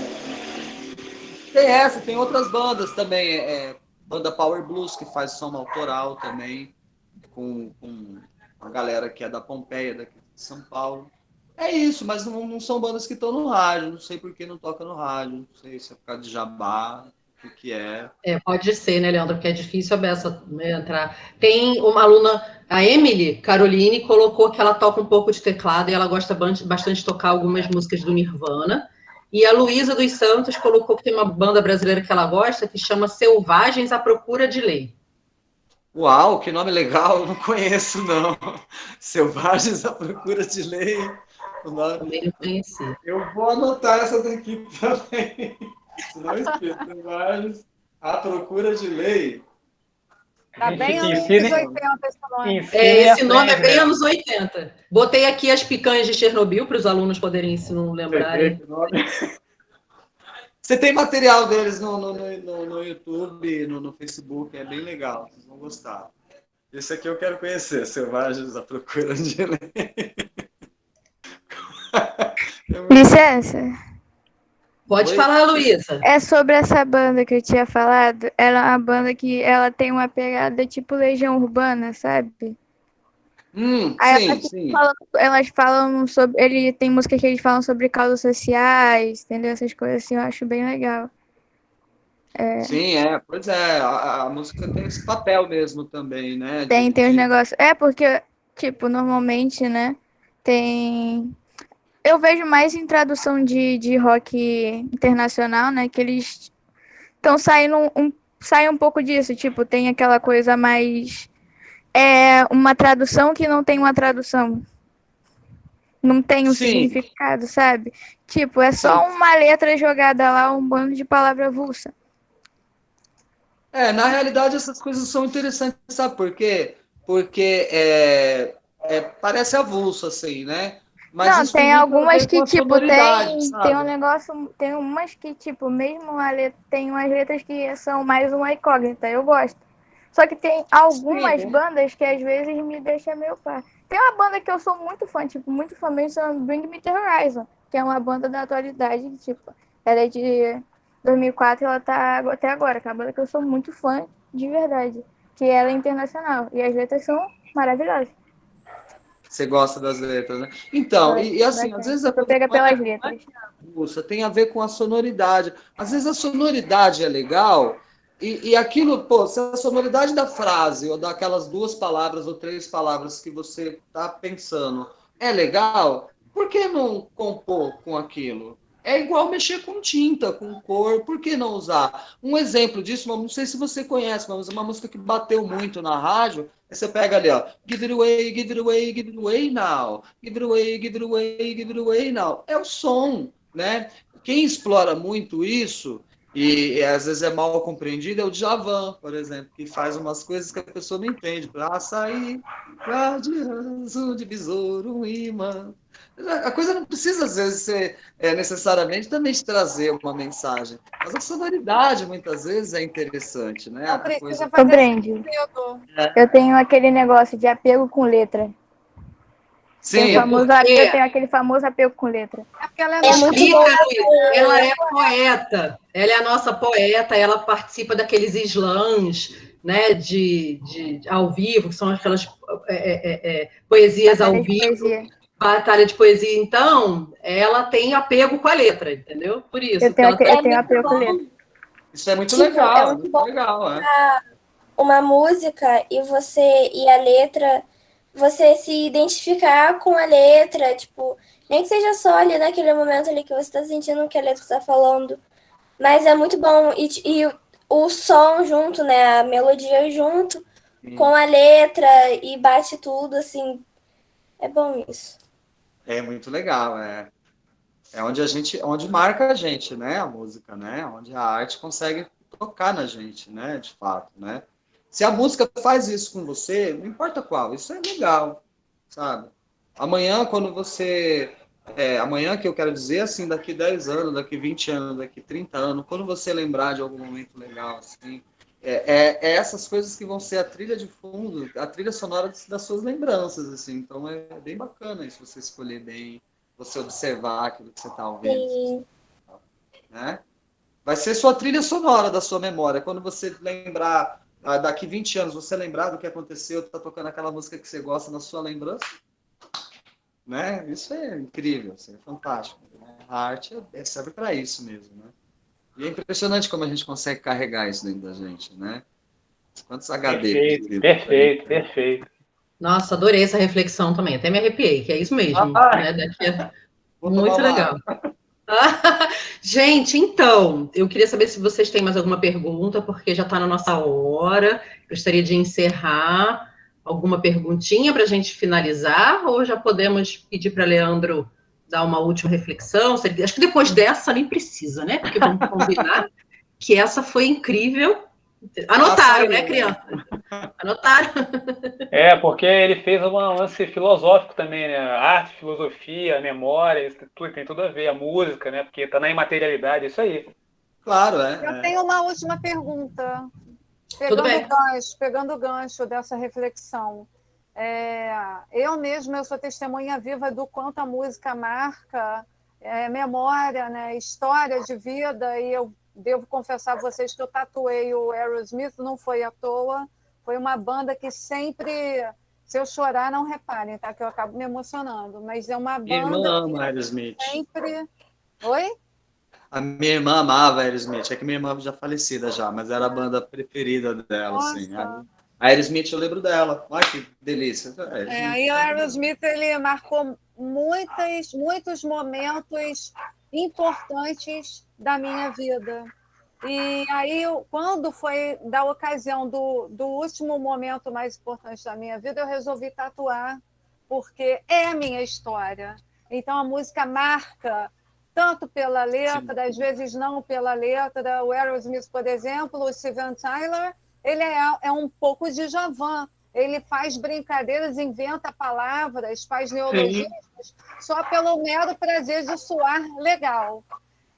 Tem outras bandas também. Banda Power Blues, que faz som autoral também. Com a galera que é da Pompeia, daqui de São Paulo. É isso, mas não são bandas que estão no rádio. Não sei por que não toca no rádio. Não sei se é por causa de jabá, o que é. Pode ser, né, Leandro? Porque é difícil a Bessa entrar. Tem uma aluna, a Emily Caroline, colocou que ela toca um pouco de teclado e ela gosta bastante de tocar algumas músicas do Nirvana. E a Luísa dos Santos colocou que tem uma banda brasileira que ela gosta que chama Selvagens à Procura de Lei. Uau, que nome legal, eu não conheço, não. Selvagens à Procura de Lei. O nome... Também não conheci. Eu vou anotar essa daqui também. Se não esqueça, Selvagens à Procura de Lei. Tá bem anos 80 esse nome. Esse nome é bem anos 80. Botei aqui as picanhas de Chernobyl para os alunos poderem, se não lembrarem. Você tem material deles no YouTube, no Facebook, é bem legal, vocês vão gostar. Esse aqui eu quero conhecer, Selvagens à Procura de Lei. Licença. Pode falar, Luísa. É sobre essa banda que eu tinha falado. Ela é uma banda que ela tem uma pegada tipo Legião Urbana, sabe? Sim. Elas falam sobre... tem música que eles falam sobre causas sociais, entendeu? Essas coisas assim, eu acho bem legal. Sim, pois é, a música tem esse papel mesmo também, né? Tem os negócios. Porque, tipo, normalmente, né, tem. Eu vejo mais em tradução de rock internacional, né, que eles estão saindo sai um pouco disso, tipo, tem aquela coisa mais. Uma tradução que não tem uma tradução. Não tem um Sim, significado, sabe? Tipo, é sim. só uma letra jogada lá, um bando de palavra avulsa. Na realidade, essas coisas são interessantes, sabe por quê? Porque parece avulso, assim, né? Mas Não, isso tem tem muito a algumas ver com que, a tipo, sonoridade, tem um sabe? negócio, tem umas que, tipo, mesmo a letra, tem umas letras que são mais uma incógnita, eu gosto. Só que tem algumas Sim. bandas que às vezes me deixam meio pá. Tem uma banda que eu sou muito fã, tipo, muito fã mesmo, chama Bring Me The Horizon, que é uma banda da atualidade, que, tipo, ela é de 2004 e ela tá até agora, que é uma banda que eu sou muito fã de verdade, que ela é internacional, e as letras são maravilhosas. Você gosta das letras, né? Então, e assim, às vezes a Tu coisa pega não pelas é letras. avulsa, tem a ver com a sonoridade. Às vezes a sonoridade é legal, e aquilo, pô, se a sonoridade da frase, ou daquelas 2 palavras ou 3 palavras que você está pensando é legal, por que não compor com aquilo? É igual mexer com tinta, com cor, por que não usar? Um exemplo disso, não sei se você conhece, mas é uma música que bateu muito na rádio. Aí você pega ali, ó, give it away, give it away, give it away now, give it away, give it away, give it away now. É o som, né? Quem explora muito isso e às vezes é mal compreendido é o Djavan, por exemplo, que faz umas coisas que a pessoa não entende. Açaí, guardiãs, de besouro, um imã. A coisa não precisa, às vezes, ser necessariamente também te trazer uma mensagem. Mas a sonoridade, muitas vezes, é interessante, né? Não A precisa coisa... fazer Compreende. sentido. Eu tenho aquele negócio de apego com letra. Sim, Eu tenho aquele famoso apego com letra. É porque ela é É muito Explica, bom. Luísa. Ela é poeta. Ela é a nossa poeta. Ela participa daqueles slams, né, ao vivo, que são aquelas poesias ao vivo, Poesia. batalha de poesia. Então, ela tem apego com a letra, entendeu? Por isso. Eu tenho É apego com muito letra. bom. isso é muito Tipo, é legal, muito bom legal, é. uma música e a letra, você se identificar com a letra, tipo, nem que seja só ali naquele momento ali que você tá sentindo o que a letra está falando, mas é muito bom, e o som junto, né, a melodia junto com a letra, e bate tudo, assim, é bom isso. É muito legal, é onde marca a gente, né, a música, né, onde a arte consegue tocar na gente, né, de fato, né. Se a música faz isso com você, não importa qual, isso é legal, sabe? Amanhã, quando você... amanhã que eu quero dizer, assim, daqui 10 anos, daqui 20 anos, daqui 30 anos, quando você lembrar de algum momento legal, assim, essas coisas que vão ser a trilha de fundo, a trilha sonora das suas lembranças, assim. Então é bem bacana isso, você escolher bem, você observar aquilo que você está ouvindo, Sim. né? Vai ser sua trilha sonora da sua memória. Quando você lembrar, daqui 20 anos, você lembrar do que aconteceu, tá tocando aquela música que você gosta na sua lembrança, né? Isso é incrível, isso é fantástico, né? A arte serve para isso mesmo, né? E é impressionante como a gente consegue carregar isso dentro da gente, né? Quantos HD? Perfeito. Nossa, adorei essa reflexão também. Até me arrepiei, que é isso mesmo. Né? Muito legal. Gente, então, eu queria saber se vocês têm mais alguma pergunta, porque já está na nossa hora. Gostaria de encerrar. Alguma perguntinha para a gente finalizar? Ou já podemos pedir para Leandro dar uma última reflexão? Acho que depois dessa nem precisa, né? Porque vamos combinar que essa foi incrível. Anotaram, né, criança? Anotaram. Porque ele fez um lance filosófico também, né? Arte, filosofia, memória, isso tudo, tem tudo a ver, a música, né? Porque tá na imaterialidade, isso aí. Claro, Eu tenho uma última pergunta. Tudo bem. Pegando o gancho dessa reflexão. Eu sou testemunha viva do quanto a música marca memória, né? História de vida, e eu devo confessar a vocês que eu tatuei o Aerosmith, não foi à toa. Foi uma banda que sempre, se eu chorar, não reparem, tá? Que eu acabo me emocionando. Mas é uma banda Irmã ama Aerosmith. sempre... Oi? A minha irmã amava Aerosmith. É que minha irmã já falecida já, mas era a banda preferida dela, assim. Nossa. A Aerosmith eu lembro dela. Olha que delícia. E o Aerosmith, ele marcou muitos momentos importantes da minha vida. E aí, quando foi da ocasião do último momento mais importante da minha vida, eu resolvi tatuar, porque é a minha história. Então, a música marca tanto pela letra, às vezes não pela letra. O Aerosmith, por exemplo, o Steven Tyler, ele é um pouco de Djavan. Ele faz brincadeiras, inventa palavras, faz neologismos, só pelo mero prazer de soar legal.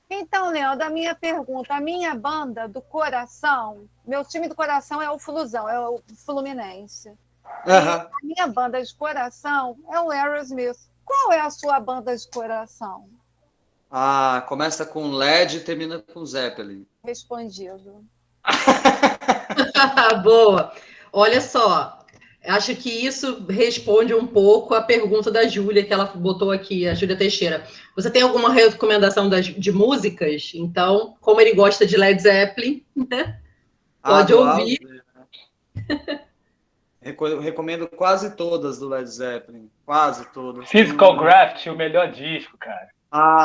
Então, Leandro, a minha pergunta, a minha banda do coração, meu time do coração é o Flusão, é o Fluminense. A minha banda de coração é o Aerosmith. Qual é a sua banda de coração? Começa com LED e termina com Zeppelin. Respondido. Boa. Olha só, acho que isso responde um pouco a pergunta da Júlia, que ela botou aqui, a Júlia Teixeira. Você tem alguma recomendação de músicas? Então, como ele gosta de Led Zeppelin, né? Pode ouvir. Recomendo quase todas do Led Zeppelin. Quase todas. Physical Graffiti, o melhor disco, cara.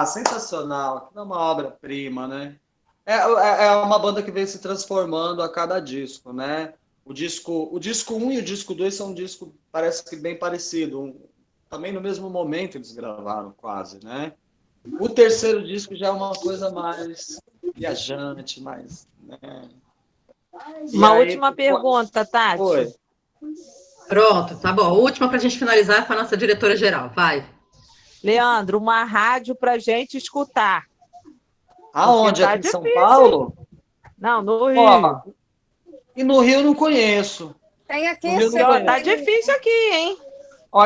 Sensacional. É uma obra-prima, né? É uma banda que vem se transformando a cada disco, né? O disco 1 e o disco 2 são um disco, parece que bem parecido. Também no mesmo momento eles gravaram, quase, né? O terceiro disco já é uma coisa mais viajante, mais... Né? Última pergunta, Tati. Foi. Pronto, tá bom. Última para a gente finalizar com a nossa diretora-geral. Vai. Leandro, uma rádio para gente escutar. Aonde? Aqui em São Paulo? Não, no Rio. E no Rio eu não conheço. Tem aqui, tá difícil aqui, hein?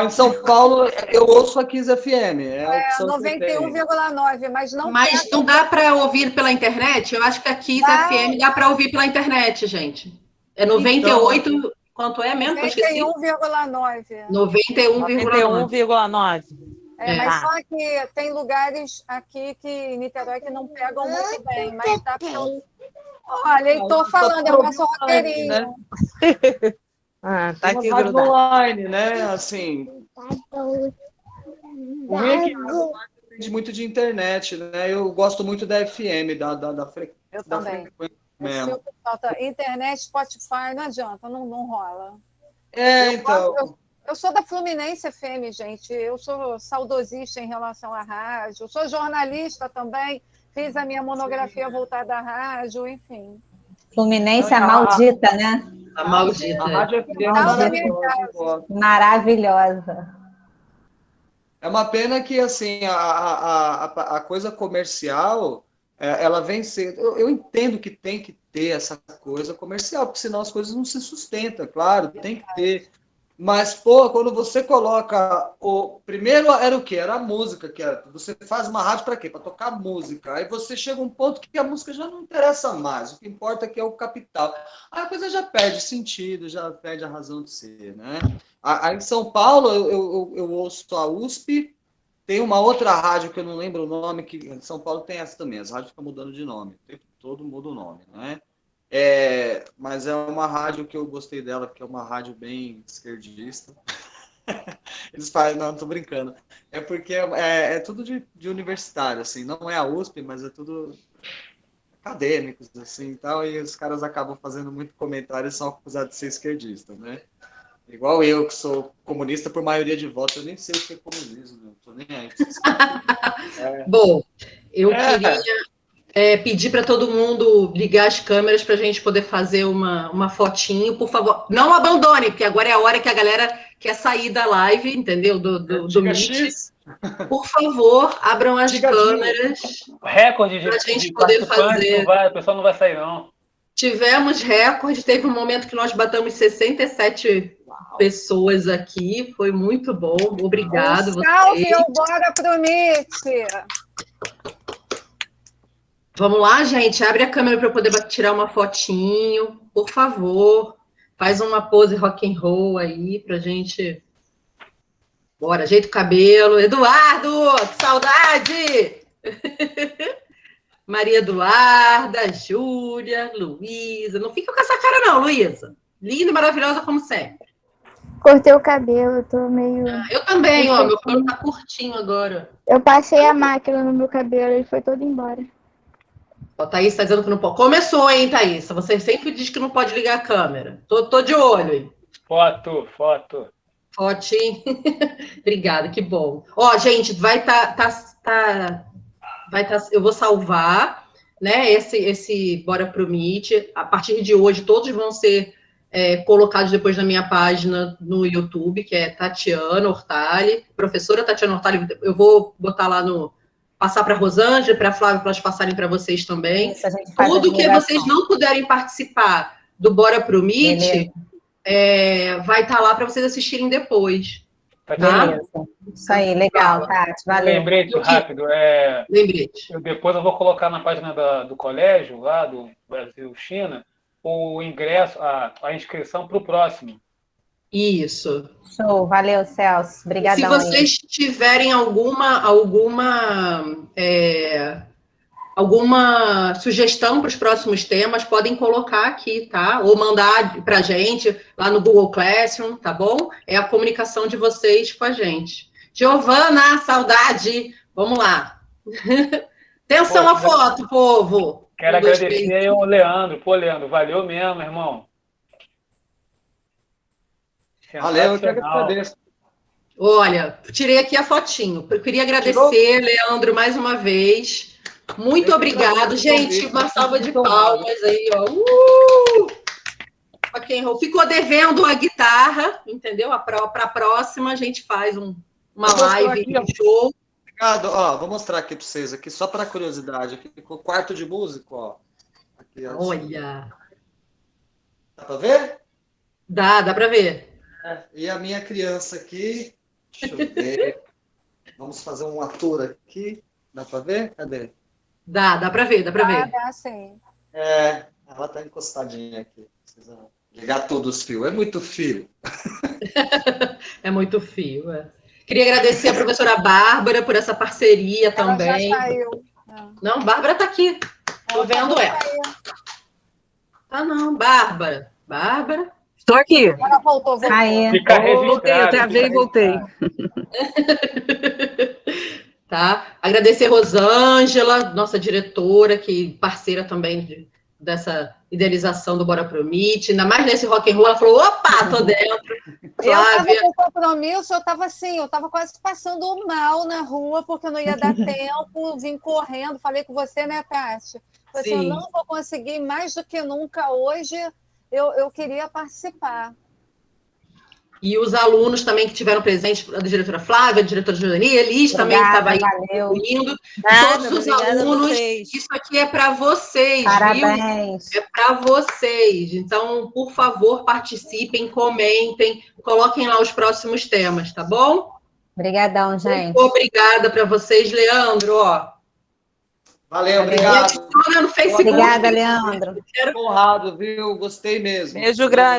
Em São Paulo eu ouço a Kiss FM. 91,9, mas não. Mas não dá para ouvir pela internet? Eu acho que a Kiss FM dá para ouvir pela internet, gente. É 98. Então, quanto é mesmo? 91,9. 91,9. Mas só que tem lugares aqui em Niterói que não pegam muito bem, mas tá pelo... Olha, estou falando, é o nosso roteirinho. Né? Tá aqui online, né? Assim. O ruim é que depende muito de internet, né? Eu gosto muito da FM, da frequência. Eu também. Mesmo. Internet, Spotify, não adianta, não rola. Eu sou da Fluminense FM, gente. Eu sou saudosista em relação à rádio. Eu sou jornalista também. Fiz a minha monografia voltada à rádio, enfim. Fluminense é maldita, né? A maldita. A rádio FM maravilhosa. É uma pena que, assim, a coisa comercial, ela vem ser... Eu entendo que tem que ter essa coisa comercial, porque senão as coisas não se sustentam, claro, tem que ter... Mas, quando você coloca... Primeiro era o quê? Era a música. Você faz uma rádio para quê? Para tocar música. Aí você chega a um ponto que a música já não interessa mais. O que importa é que é o capital. Aí a coisa já perde sentido, já perde a razão de ser, né? Aí em São Paulo, eu ouço a USP. Tem uma outra rádio que eu não lembro o nome, que em São Paulo tem essa também. As rádios ficam mudando de nome. O tempo todo muda o nome, né? Mas é uma rádio que eu gostei dela, porque é uma rádio bem esquerdista. Eles falam, não, tô brincando. É porque é tudo de universitário, assim, não é a USP, mas é tudo acadêmicos, assim, e tal, e os caras acabam fazendo muito comentário e são acusados de ser esquerdista, né? Igual eu, que sou comunista por maioria de votos, eu nem sei o que é comunismo, não tô nem aí. Bom, eu queria... pedir para todo mundo ligar as câmeras para a gente poder fazer uma fotinho, por favor. Não abandone, porque agora é a hora que a galera quer sair da live, entendeu? Do Meet. Por favor, abram as câmeras. Recorde para a gente poder fazer. O pessoal não vai sair, não. Tivemos recorde, teve um momento que nós batemos 67 pessoas aqui, foi muito bom. Obrigado. Salve, bora pro Meet! Vamos lá, gente. Abre a câmera para eu poder tirar uma fotinho, por favor. Faz uma pose rock and roll aí pra gente. Bora, ajeita o cabelo. Eduardo, que saudade! Maria Eduarda, Júlia, Luísa. Não fica com essa cara não, Luísa. Linda e maravilhosa como sempre. Cortei o cabelo, tô meio... Eu também, ó, meu cabelo tá curtinho agora. Eu passei a máquina no meu cabelo, ele foi todo embora. Ó, Thaís tá dizendo que não pode. Começou, hein, Thaís? Você sempre diz que não pode ligar a câmera. Tô de olho, hein? Foto. Fotinho. Obrigada, que bom. Ó, gente, vai eu vou salvar, né, esse Bora Pro Meet. A partir de hoje, todos vão ser colocados depois na minha página no YouTube, que é Tatiana Hortali, professora Tatiana Hortali. Eu vou botar lá passar para a Rosângela, para a Flávia, para elas passarem para vocês também. Isso, tudo que vocês não puderem participar do Bora Pro Meet, vai estar lá para vocês assistirem depois. Tá? Isso aí, legal, Tati, valeu. Lembrete rápido. Lembrete. Depois eu vou colocar na página do colégio, lá do Brasil-China, o ingresso, a inscrição para o próximo. Isso. Show, valeu, Celso. Obrigadão. Se vocês tiverem alguma sugestão para os próximos temas, podem colocar aqui, tá? Ou mandar para a gente lá no Google Classroom, tá bom? É a comunicação de vocês com a gente. Giovana, saudade! Vamos lá. Atenção à foto, povo! Quero agradecer ao Leandro. Pô, Leandro, valeu mesmo, irmão. Valeu, eu que agradeço. Olha, tirei aqui a fotinho. Eu queria agradecer, Leandro, mais uma vez. Muito obrigado, gente. Uma salva de palmas aí, ó. Ficou devendo a guitarra, entendeu? Para a próxima a gente faz uma live, um show. Obrigado. Ó, vou mostrar aqui para vocês, aqui, só para curiosidade. Aqui ficou quarto de músico, ó. Aqui, ó. Olha. Dá para ver? Dá para ver. E a minha criança aqui, deixa eu ver. Vamos fazer um ator aqui. Dá para ver? Cadê? Dá para ver, dá para ver. Dá, sim. Ela tá encostadinha aqui. Precisa ligar todos os fios. É muito fio. É muito fio, Queria agradecer a professora Bárbara por essa parceria também. Já saiu. Não, Bárbara tá aqui. Tô vendo ela. Tá não, Bárbara. Bárbara. Estou aqui. Ela voltou. Voltei, eu travei e voltei. Tá? Agradecer a Rosângela, nossa diretora, que parceira também dessa idealização do Bora Pro Meet. Ainda mais nesse rock and roll, ela falou, opa, tô dentro. Flávia. Eu estava com compromisso, eu estava quase passando mal na rua, porque eu não ia dar tempo, vim correndo, falei com você, né, Tati? Falei assim, eu não vou conseguir, mais do que nunca hoje, eu queria participar. E os alunos também que tiveram presente, a diretora Flávia, a diretora Jordani, Elis também estava aí incluindo. Todos os alunos, isso aqui é para vocês, parabéns. Viu? É para vocês. Então, por favor, participem, comentem, coloquem lá os próximos temas, tá bom? Obrigadão, gente. Muito obrigada para vocês, Leandro, ó. Valeu, obrigado. No Facebook. Obrigada, Leandro. Honrado, viu? Gostei mesmo. Beijo grande.